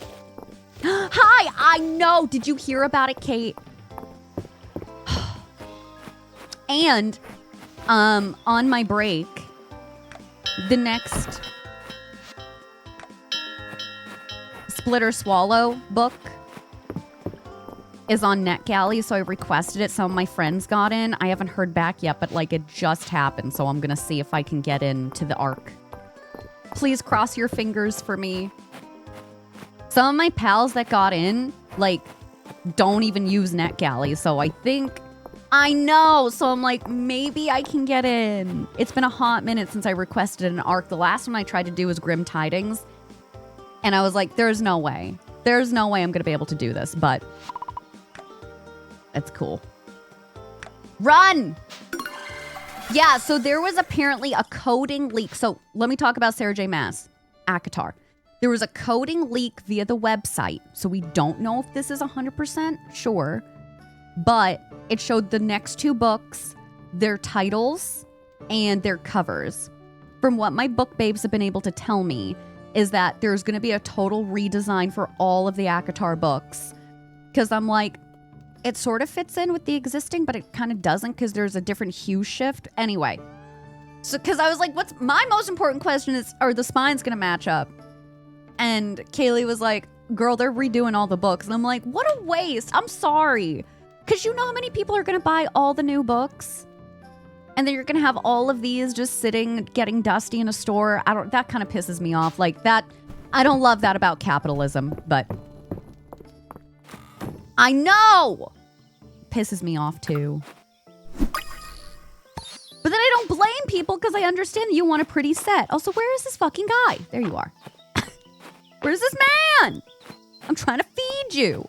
[SPEAKER 1] Hi, I know. Did you hear about it, Kate? And on my break, the next Split or Swallow book is on NetGalley, so I requested it. Some of my friends got in. I haven't heard back yet, but like it just happened, so I'm gonna see if I can get into the arc. Please cross your fingers for me. Some of my pals that got in, like, don't even use NetGalley, so I know, so I'm like, maybe I can get in. It's been a hot minute since I requested an arc. The last one I tried to do was Grim Tidings, and I was like, there's no way. There's no way I'm gonna be able to do this, but it's cool. Run! Yeah, so there was apparently a coding leak. So let me talk about Sarah J. Maas, ACOTAR. There was a coding leak via the website. So we don't know if this is 100% sure, but it showed the next two books, their titles, and their covers. From what my book babes have been able to tell me is that there's going to be a total redesign for all of the ACOTAR books. Because I'm like, it sort of fits in with the existing, but it kind of doesn't because there's a different hue shift. Anyway, so because I was like, what's my most important question is, are the spines going to match up? And Kaylee was like, girl, they're redoing all the books. And I'm like, what a waste. I'm sorry. Because you know how many people are going to buy all the new books? And then you're going to have all of these just sitting, getting dusty in a store. That kind of pisses me off. Like that, I don't love that about capitalism, but I know! Pisses me off too. But then I don't blame people because I understand that you want a pretty set. Also, where is this fucking guy? There you are. Where's this man? I'm trying to feed you.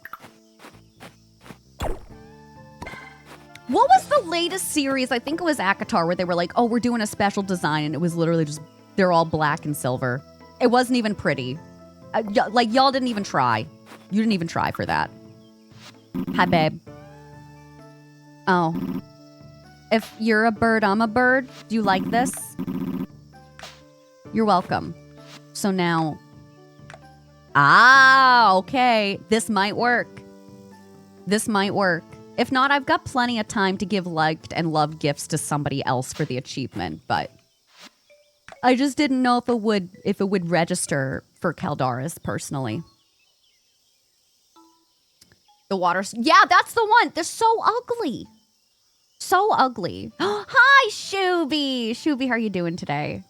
[SPEAKER 1] What was the latest series? I think it was ACOTAR where they were like, oh, we're doing a special design. And it was literally just, they're all black and silver. It wasn't even pretty. Like, y'all didn't even try. You didn't even try for that. Hi, babe. Oh. If you're a bird, I'm a bird. Do you like this? You're welcome. So now... Ah, okay. This might work. This might work. If not, I've got plenty of time to give liked and loved gifts to somebody else for the achievement, but... I just didn't know if it would register for Caldaris personally. The water's... Yeah, that's the one. They're so ugly. So ugly. Hi, Shuby. Shuby, how are you doing today?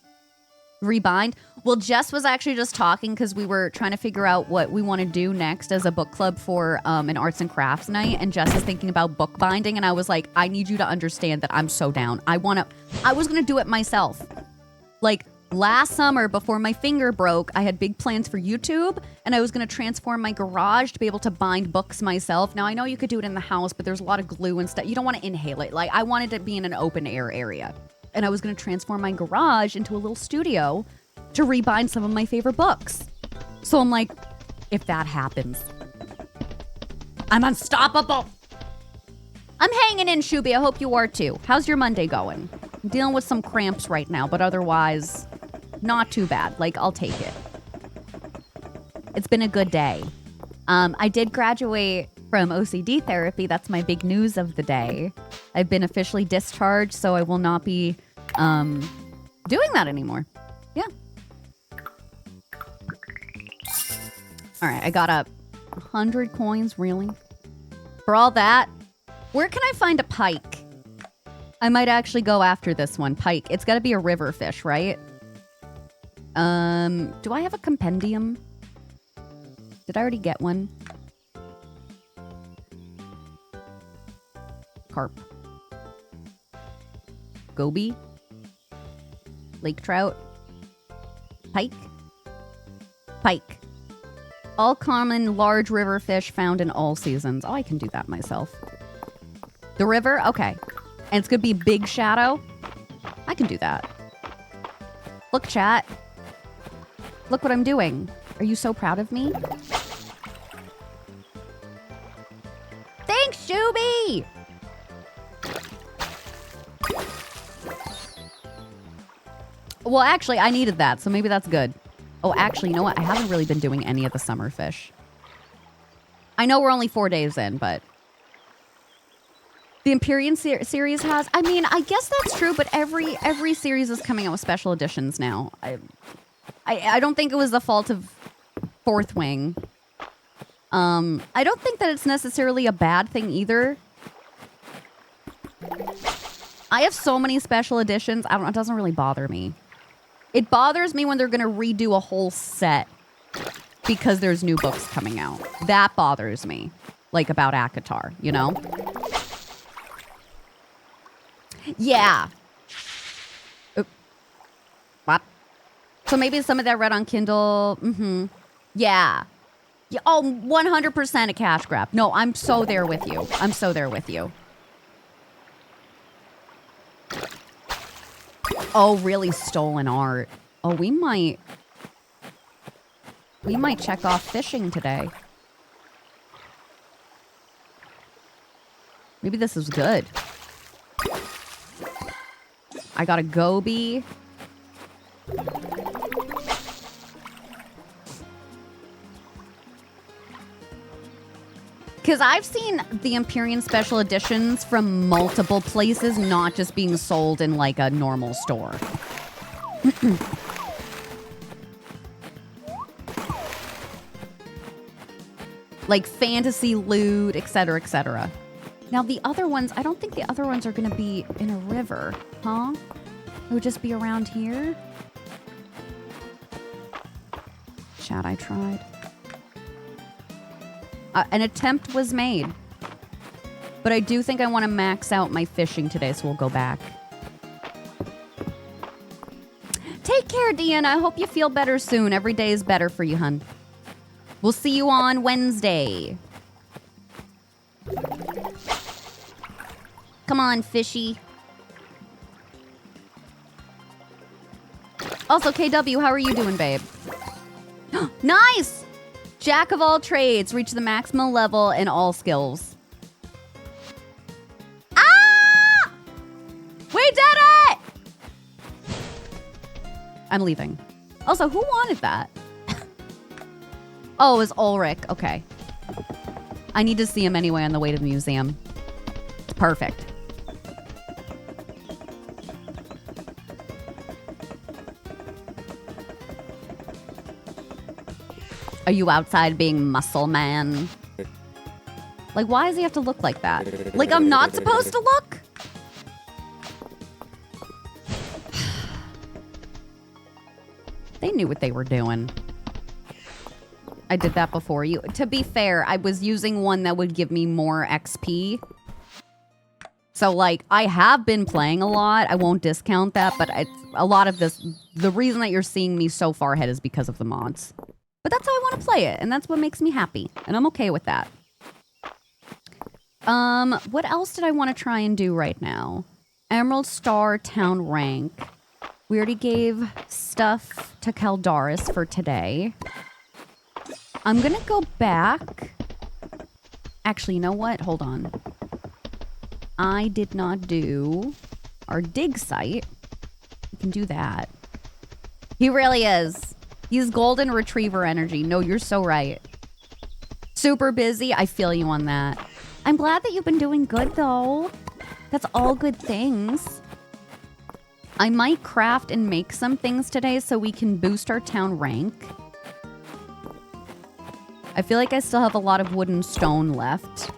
[SPEAKER 1] Rebind? Well, Jess was actually just talking because we were trying to figure out what we want to do next as a book club for an arts and crafts night. And Jess is thinking about bookbinding. And I was like, I need you to understand that I'm so down. I was going to do it myself. Like, last summer, before my finger broke, I had big plans for YouTube, and I was going to transform my garage to be able to bind books myself. Now, I know you could do it in the house, but there's a lot of glue and stuff. You don't want to inhale it. Like, I wanted to be in an open air area. And I was going to transform my garage into a little studio to rebind some of my favorite books. So I'm like, if that happens, I'm unstoppable. I'm hanging in, Shuby. I hope you are too. How's your Monday going? I'm dealing with some cramps right now, but otherwise... not too bad. Like, I'll take it. It's been a good day. I did graduate from OCD therapy. That's my big news of the day. I've been officially discharged, so I will not be doing that anymore. Yeah. All right, I got 100 coins, really? For all that? Where can I find a pike? I might actually go after this one. Pike. It's got to be a river fish, right? Do I have a compendium? Did I already get one? Carp. Goby. Lake trout. Pike. Pike. All common large river fish found in all seasons. Oh, I can do that myself. The river? Okay. And it's gonna be big shadow? I can do that. Look, chat. Look what I'm doing. Are you so proud of me? Thanks, Shuby! Well, actually, I needed that, so maybe that's good. Oh, actually, you know what? I haven't really been doing any of the summer fish. I know we're only 4 days in, but... the Empyrean series has... I mean, I guess that's true, but every series is coming out with special editions now. I don't think it was the fault of Fourth Wing. I don't think that it's necessarily a bad thing either. I have so many special editions. I don't know. It doesn't really bother me. It bothers me when they're going to redo a whole set because there's new books coming out. That bothers me. Like about ACOTAR, you know? Yeah. What? So maybe some of that read on Kindle. Mm-hmm. Yeah. Yeah. Oh, 100% a cash grab. No, I'm so there with you. I'm so there with you. Oh, really? Stolen art. Oh, we might check off fishing today. Maybe this is good. I got a goby. Because I've seen the Empyrean special editions from multiple places, not just being sold in like a normal store. Like fantasy loot, etc., etc. Now the other ones, I don't think the other ones are going to be in a river, huh? It would just be around here. Chat, I tried. An attempt was made. But I do think I want to max out my fishing today, so we'll go back. Take care, Deanna. I hope you feel better soon. Every day is better for you, hun. We'll see you on Wednesday. Come on, fishy. Also, KW, how are you doing, babe? Nice! Jack of all trades. Reach the maximum level in all skills. Ah! I'm leaving. Also, who wanted that? Oh, it was Ulrich. Okay. I need to see him anyway on the way to the museum. Perfect. Are you outside being muscle man? Like, why does he have to look like that? Like, I'm not supposed to look? They knew what they were doing. I did that before you. To be fair, I was using one that would give me more XP. So, like, I have been playing a lot. I won't discount that, but a lot of this, the reason that you're seeing me so far ahead is because of the mods. But that's how I want to play it, and that's what makes me happy, and I'm okay with that. What else did I want to try and do right now? Emerald Star Town Rank. We already gave stuff to Caldaris for today. I'm gonna go back. Actually, you know what? Hold on. I did not do our dig site. We can do that. He really is. He's golden retriever energy. No, you're so right. Super busy. I feel you on that. I'm glad that you've been doing good, though. That's all good things. I might craft and make some things today so we can boost our town rank. I feel like I still have a lot of wood and stone left.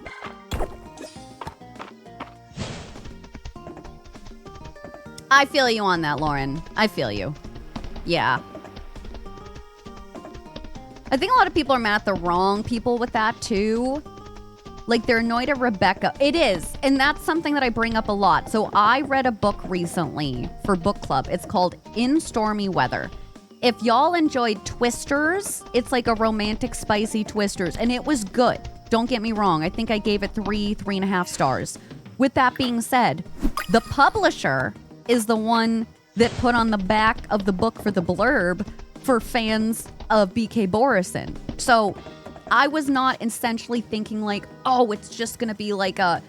[SPEAKER 1] I feel you on that, Lauren. I feel you. Yeah. I think a lot of people are mad at the wrong people with that, too. Like, they're annoyed at Rebecca. It is. And that's something that I bring up a lot. So I read a book recently for book club. It's called In Stormy Weather. If y'all enjoyed Twisters, it's like a romantic, spicy Twisters. And it was good. Don't get me wrong. I think I gave it 3.5 stars. With that being said, the publisher is the one that put on the back of the book for the blurb for fans of B.K. Borison. So I was not essentially thinking like, oh, it's just going to be like a...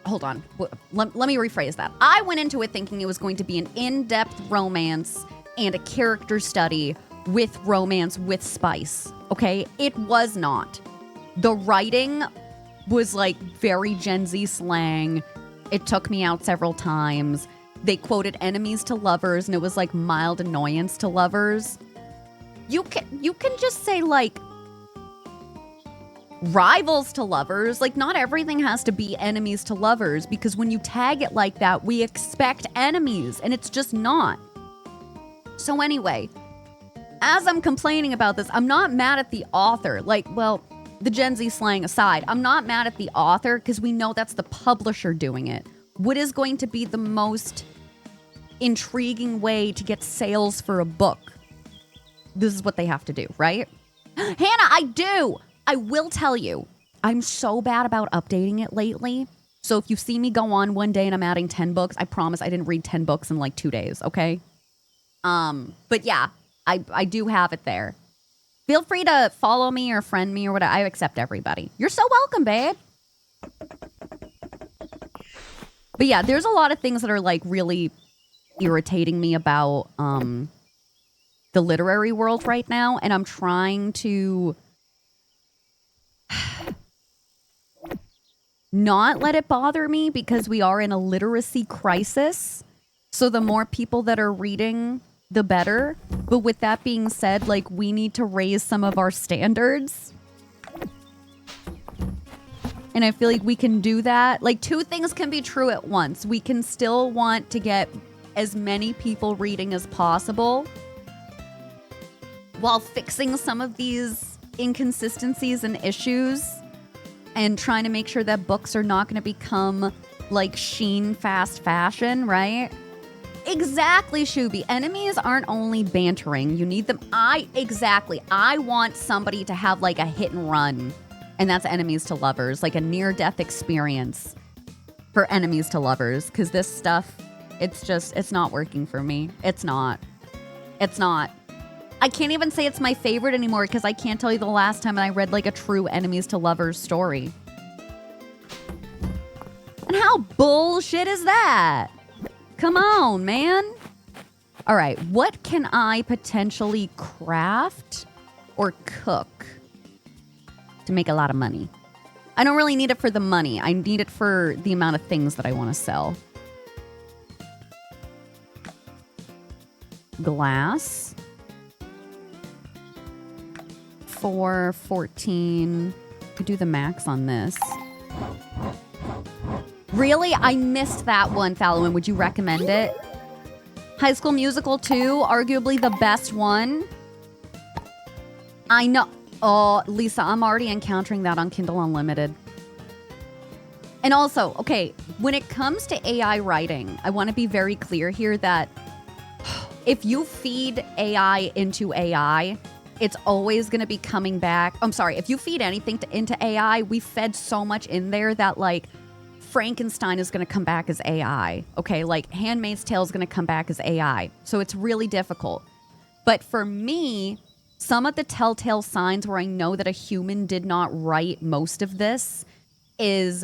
[SPEAKER 1] Hold on. Let me rephrase that. I went into it thinking it was going to be an in-depth romance and a character study with romance with spice. Okay? It was not. The writing was like very Gen Z slang. It took me out several times. They quoted enemies to lovers, and it was like mild annoyance to lovers. You can just say like rivals to lovers. Like, not everything has to be enemies to lovers, because when you tag it like that, we expect enemies, and it's just not. So anyway, as I'm complaining about this, I'm not mad at the author. Like, well, the Gen Z slang aside, I'm not mad at the author because we know that's the publisher doing it. What is going to be the most intriguing way to get sales for a book? This is what they have to do, right? Hannah, I do! I will tell you, I'm so bad about updating it lately. So if you see me go on one day and I'm adding 10 books, I promise I didn't read 10 books in like 2 days, okay? But yeah, I do have it there. Feel free to follow me or friend me or whatever. I accept everybody. You're so welcome, babe. But yeah, there's a lot of things that are like really irritating me about the literary world right now, and I'm trying to not let it bother me because we are in a literacy crisis. So the more people that are reading, the better. But with that being said, like, we need to raise some of our standards. And I feel like we can do that. Like, two things can be true at once. We can still want to get as many people reading as possible while fixing some of these inconsistencies and issues and trying to make sure that books are not going to become like Shein fast fashion, right? Exactly, Shuby. Enemies aren't only bantering. You need them. I want somebody to have like a hit and run. And that's enemies to lovers, like a near-death experience for enemies to lovers. Because this stuff, it's not working for me. It's not. I can't even say it's my favorite anymore because I can't tell you the last time I read like a true enemies to lovers story. And how bullshit is that? Come on, man. All right, what can I potentially craft or cook to make a lot of money? I don't really need it for the money. I need it for the amount of things that I want to sell. Glass. 4, 14. Could do the max on this. Really? I missed that one, Fallon. Would you recommend it? High School Musical 2, arguably the best one. I know. Oh, Lisa, I'm already encountering that on Kindle Unlimited. And also, okay, when it comes to AI writing, I want to be very clear here that if you feed AI into AI, it's always going to be coming back. I'm sorry, if you feed anything into AI, we fed so much in there that like Frankenstein is going to come back as AI. Okay, like Handmaid's Tale is going to come back as AI. So it's really difficult. But for me, some of the telltale signs where I know that a human did not write most of this is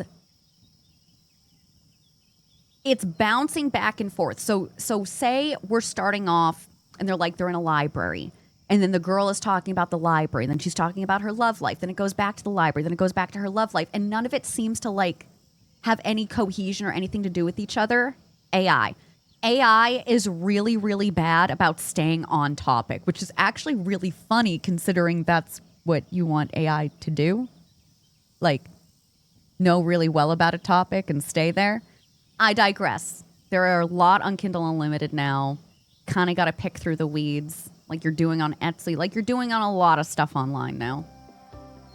[SPEAKER 1] it's bouncing back and forth. So say we're starting off and they're in a library. And then the girl is talking about the library. And then she's talking about her love life. Then it goes back to the library. Then it goes back to her love life. And none of it seems to like have any cohesion or anything to do with each other. AI is really, really bad about staying on topic, which is actually really funny considering that's what you want AI to do. Like, know really well about a topic and stay there. I digress. There are a lot on Kindle Unlimited now. Kind of got to pick through the weeds like you're doing on Etsy, like you're doing on a lot of stuff online now.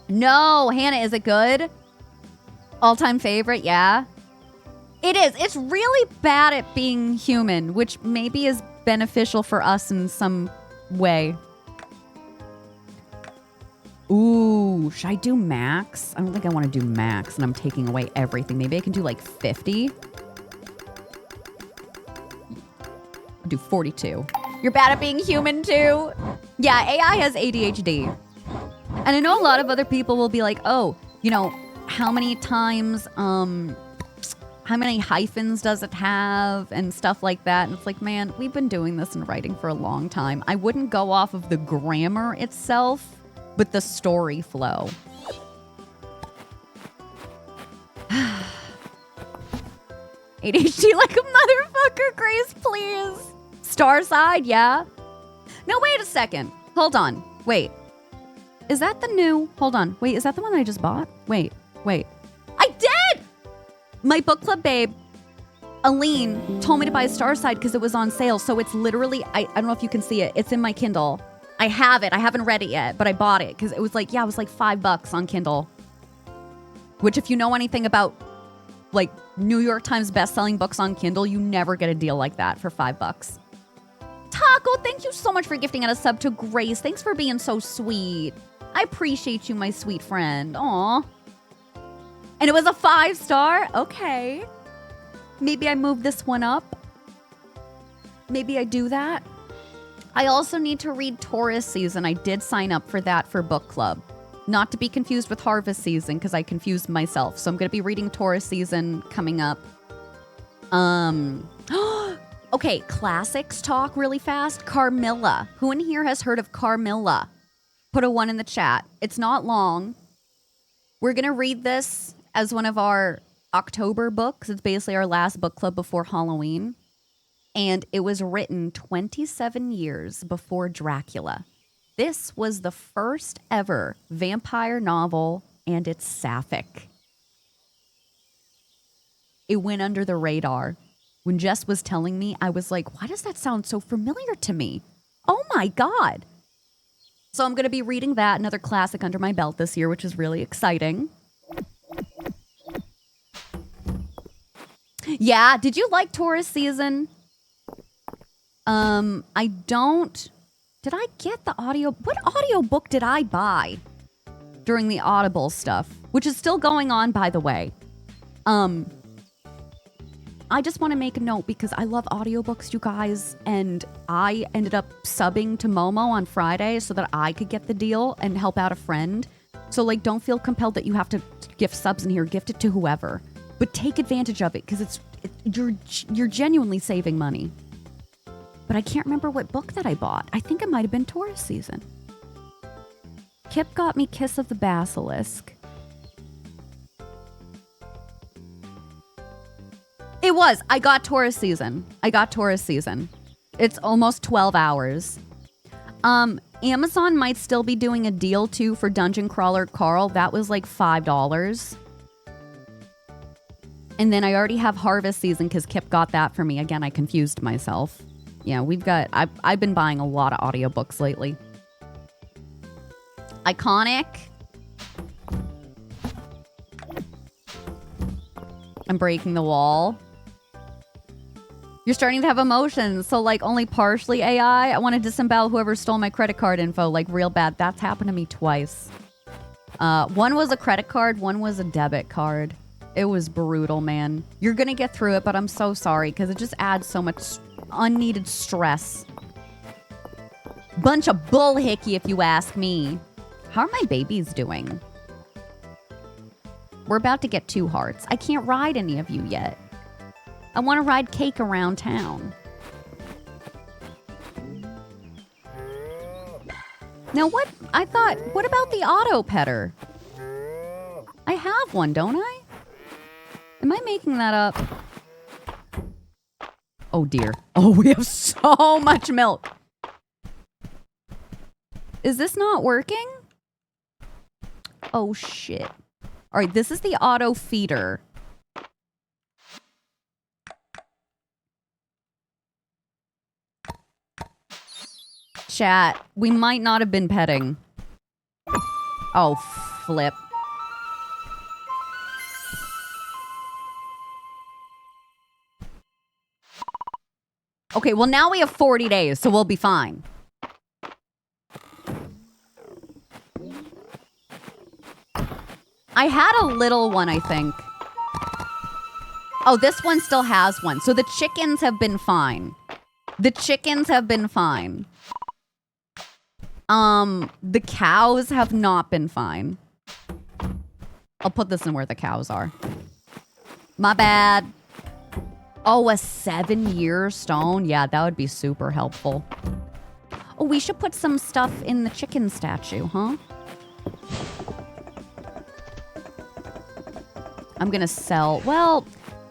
[SPEAKER 1] No, Hannah, is it good? All-time favorite, yeah. It is. It's really bad at being human, which maybe is beneficial for us in some way. Ooh, should I do max? I don't think I want to do max, and I'm taking away everything. Maybe I can do like 50. I'll do 42. You're bad at being human too? Yeah, AI has ADHD. And I know a lot of other people will be like, oh, you know, how many times, how many hyphens does it have and stuff like that. And it's like, man, we've been doing this in writing for a long time. I wouldn't go off of the grammar itself, but the story flow. ADHD like a motherfucker, Grace, please. Star side, yeah. No, wait a second. Hold on. Wait. Is that the new... Hold on. Wait, is that the one I just bought? Wait. I did! My book club babe, Aline, told me to buy Starside because it was on sale. So it's literally, I don't know if you can see it. It's in my Kindle. I have it. I haven't read it yet, but I bought it because it was like, yeah, it was like $5 on Kindle. Which if you know anything about like New York Times best-selling books on Kindle, you never get a deal like that for $5. Taco, thank you so much for gifting out a sub to Grace. Thanks for being so sweet. I appreciate you, my sweet friend. Aw. And it was a 5-star? Okay. Maybe I move this one up. Maybe I do that. I also need to read Taurus Season. I did sign up for that for book club. Not to be confused with Harvest Season because I confused myself. So I'm going to be reading Taurus Season coming up. Okay, classics talk really fast. Carmilla. Who in here has heard of Carmilla? Put a 1 in the chat. It's not long. We're going to read this as one of our October books. It's basically our last book club before Halloween. And it was written 27 years before Dracula. This was the first ever vampire novel, and it's sapphic. It went under the radar. When Jess was telling me, I was like, why does that sound so familiar to me? Oh my God. So I'm going to be reading that, another classic under my belt this year, which is really exciting. Yeah, did you like Taurus Season? I don't... Did I get the audio? What audio book did I buy during the Audible stuff? Which is still going on, by the way. I just want to make a note because I love audiobooks, you guys. And I ended up subbing to Momo on Friday so that I could get the deal and help out a friend. So, like, don't feel compelled that you have to gift subs in here. Gift it to whoever. But take advantage of it because you're genuinely saving money. but I can't remember what book that I bought. I think it might have been Taurus season. Kip got me Kiss of the Basilisk. It was. I got Taurus season. It's almost 12 hours. Amazon might still be doing a deal too for Dungeon Crawler Carl. That was like $5. And then I already have Harvest Season because Kip got that for me. Again, I confused myself. Yeah, I've been buying a lot of audiobooks lately. Iconic. I'm breaking the wall. You're starting to have emotions, so like only partially AI. I want to disembowel whoever stole my credit card info, like real bad. That's happened to me twice. One was a credit card, one was a debit card. It was brutal, man. You're gonna get through it, but I'm so sorry because it just adds so much unneeded stress. Bunch of bull hickey, if you ask me. How are my babies doing? We're about to get 2 hearts. I can't ride any of you yet. I want to ride Cake around town. Now what? What about the auto petter? I have one, don't I? Am I making that up? Oh dear. Oh, we have so much milk. Is this not working? Oh shit. All right, this is the auto feeder. Chat, we might not have been petting. Oh, flip. Okay, well now we have 40 days, so we'll be fine. I had a little one, I think. Oh, this one still has one. So the chickens have been fine. The cows have not been fine. I'll put this in where the cows are. My bad. Oh, a 7-year stone? Yeah, that would be super helpful. Oh, we should put some stuff in the chicken statue, huh? I'm gonna sell... Well,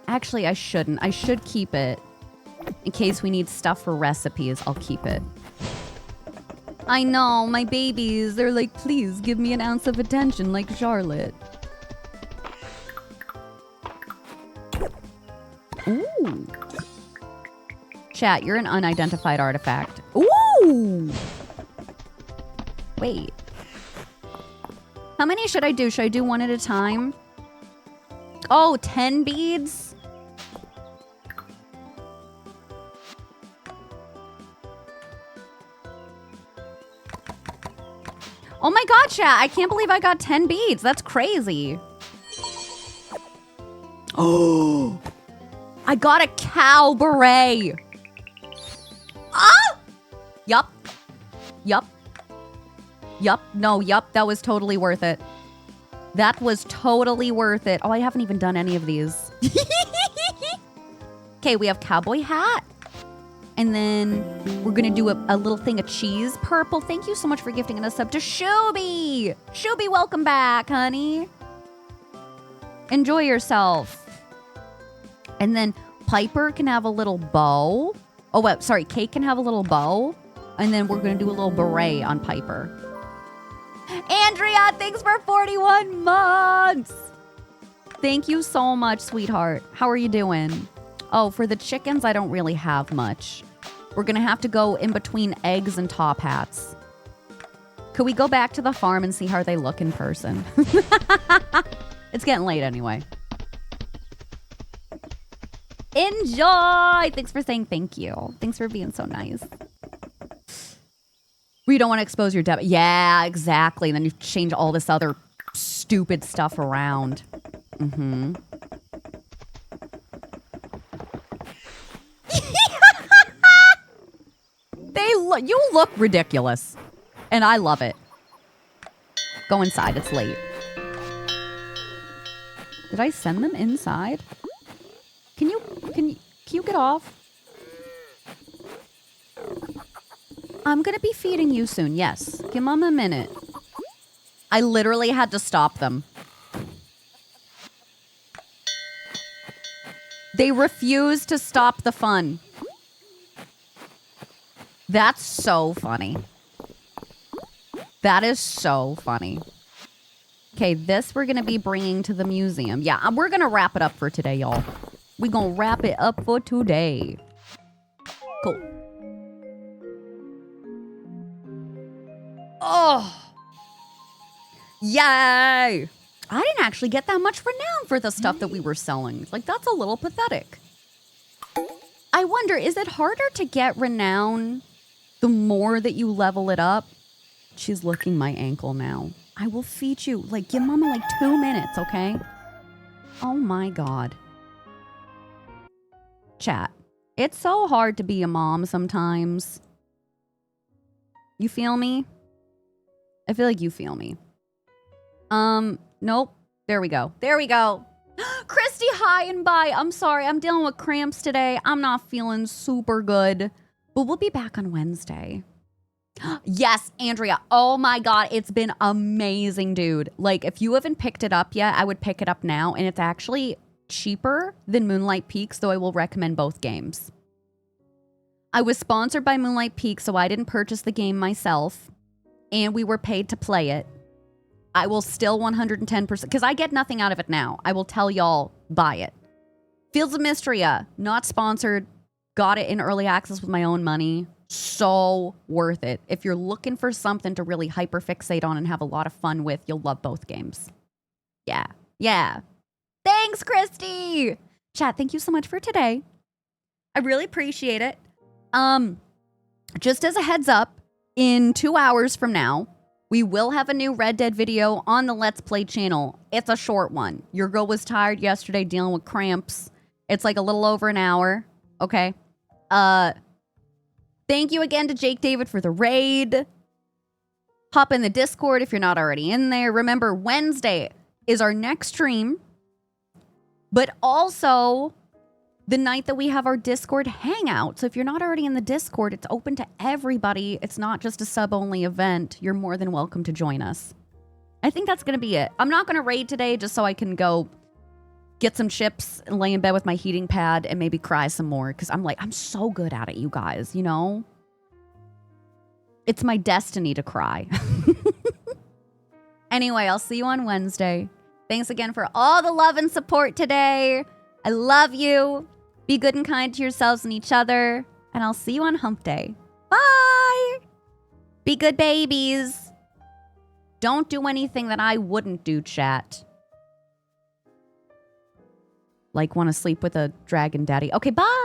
[SPEAKER 1] actually, I shouldn't. I should keep it. In case we need stuff for recipes, I'll keep it. I know, my babies, they're like, please give me an ounce of attention like Charlotte. Ooh. Chat, you're an unidentified artifact. Ooh! Wait. How many should I do? Should I do one at a time? Oh, 10 beads? Oh my god, chat, I can't believe I got 10 beads. That's crazy. Oh, I got a cow beret. Ah! Yup. No, that was totally worth it. That was totally worth it. Oh, I haven't even done any of these. Okay, we have cowboy hat. And then we're going to do a little thing of cheese. Purple, thank you so much for gifting us up to Shuby. Shuby, welcome back, honey. Enjoy yourself. And then Piper can have a little bow. Oh, wait, sorry. Cake can have a little bow. And then we're going to do a little beret on Piper. Andrea, thanks for 41 months. Thank you so much, sweetheart. How are you doing? Oh, for the chickens, I don't really have much. We're going to have to go in between eggs and top hats. Could we go back to the farm and see how they look in person? It's getting late anyway. Enjoy! Thanks for saying thank you. Thanks for being so nice. We don't want to expose your debit. Yeah, exactly. And then you change all this other stupid stuff around. Mm-hmm. You look ridiculous. And I love it. Go inside. It's late. Did I send them inside? Can you get off? I'm gonna be feeding you soon. Yes. Give Mom a minute. I literally had to stop them. They refuse to stop the fun. That's so funny. That is so funny. Okay, this we're going to be bringing to the museum. Yeah, we're going to wrap it up for today, y'all. We're going to wrap it up for today. Cool. Oh. Yay. I didn't actually get that much renown for the stuff that we were selling. Like, that's a little pathetic. I wonder, is it harder to get renown the more that you level it up? She's licking my ankle now. I will feed you. Like, give Mama like 2 minutes, okay? Oh my God. Chat. It's so hard to be a mom sometimes. You feel me? I feel like you feel me. Nope. There we go. There we go. Christy, hi and bye. I'm sorry. I'm dealing with cramps today. I'm not feeling super good. But we'll be back on Wednesday. Yes, Andrea. Oh my God. It's been amazing, dude. Like, if you haven't picked it up yet, I would pick it up now. And it's actually cheaper than Moonlight Peaks, though I will recommend both games. I was sponsored by Moonlight Peaks, so I didn't purchase the game myself. And we were paid to play it. I will still 110%, because I get nothing out of it now. I will tell y'all, buy it. Fields of Mistria, not sponsored. Got it in early access with my own money. So worth it. If you're looking for something to really hyperfixate on and have a lot of fun with, you'll love both games. Yeah. Yeah. Thanks, Christy. Chat, thank you so much for today. I really appreciate it. Just as a heads up, in 2 hours from now, we will have a new Red Dead video on the Let's Play channel. It's a short one. Your girl was tired yesterday dealing with cramps. It's like a little over an hour. Okay. Thank you again to Jake David for the raid. Hop in the Discord if you're not already in there. Remember, Wednesday is our next stream. But also the night that we have our Discord hangout. So if you're not already in the Discord, it's open to everybody. It's not just a sub-only event. You're more than welcome to join us. I think that's going to be it. I'm not going to raid today just so I can go get some chips and lay in bed with my heating pad and maybe cry some more. Because I'm so good at it, you guys, you know? It's my destiny to cry. Anyway, I'll see you on Wednesday. Thanks again for all the love and support today. I love you. Be good and kind to yourselves and each other. And I'll see you on Hump Day. Bye. Be good babies. Don't do anything that I wouldn't do, chat. Like want to sleep with a dragon daddy. Okay, bye.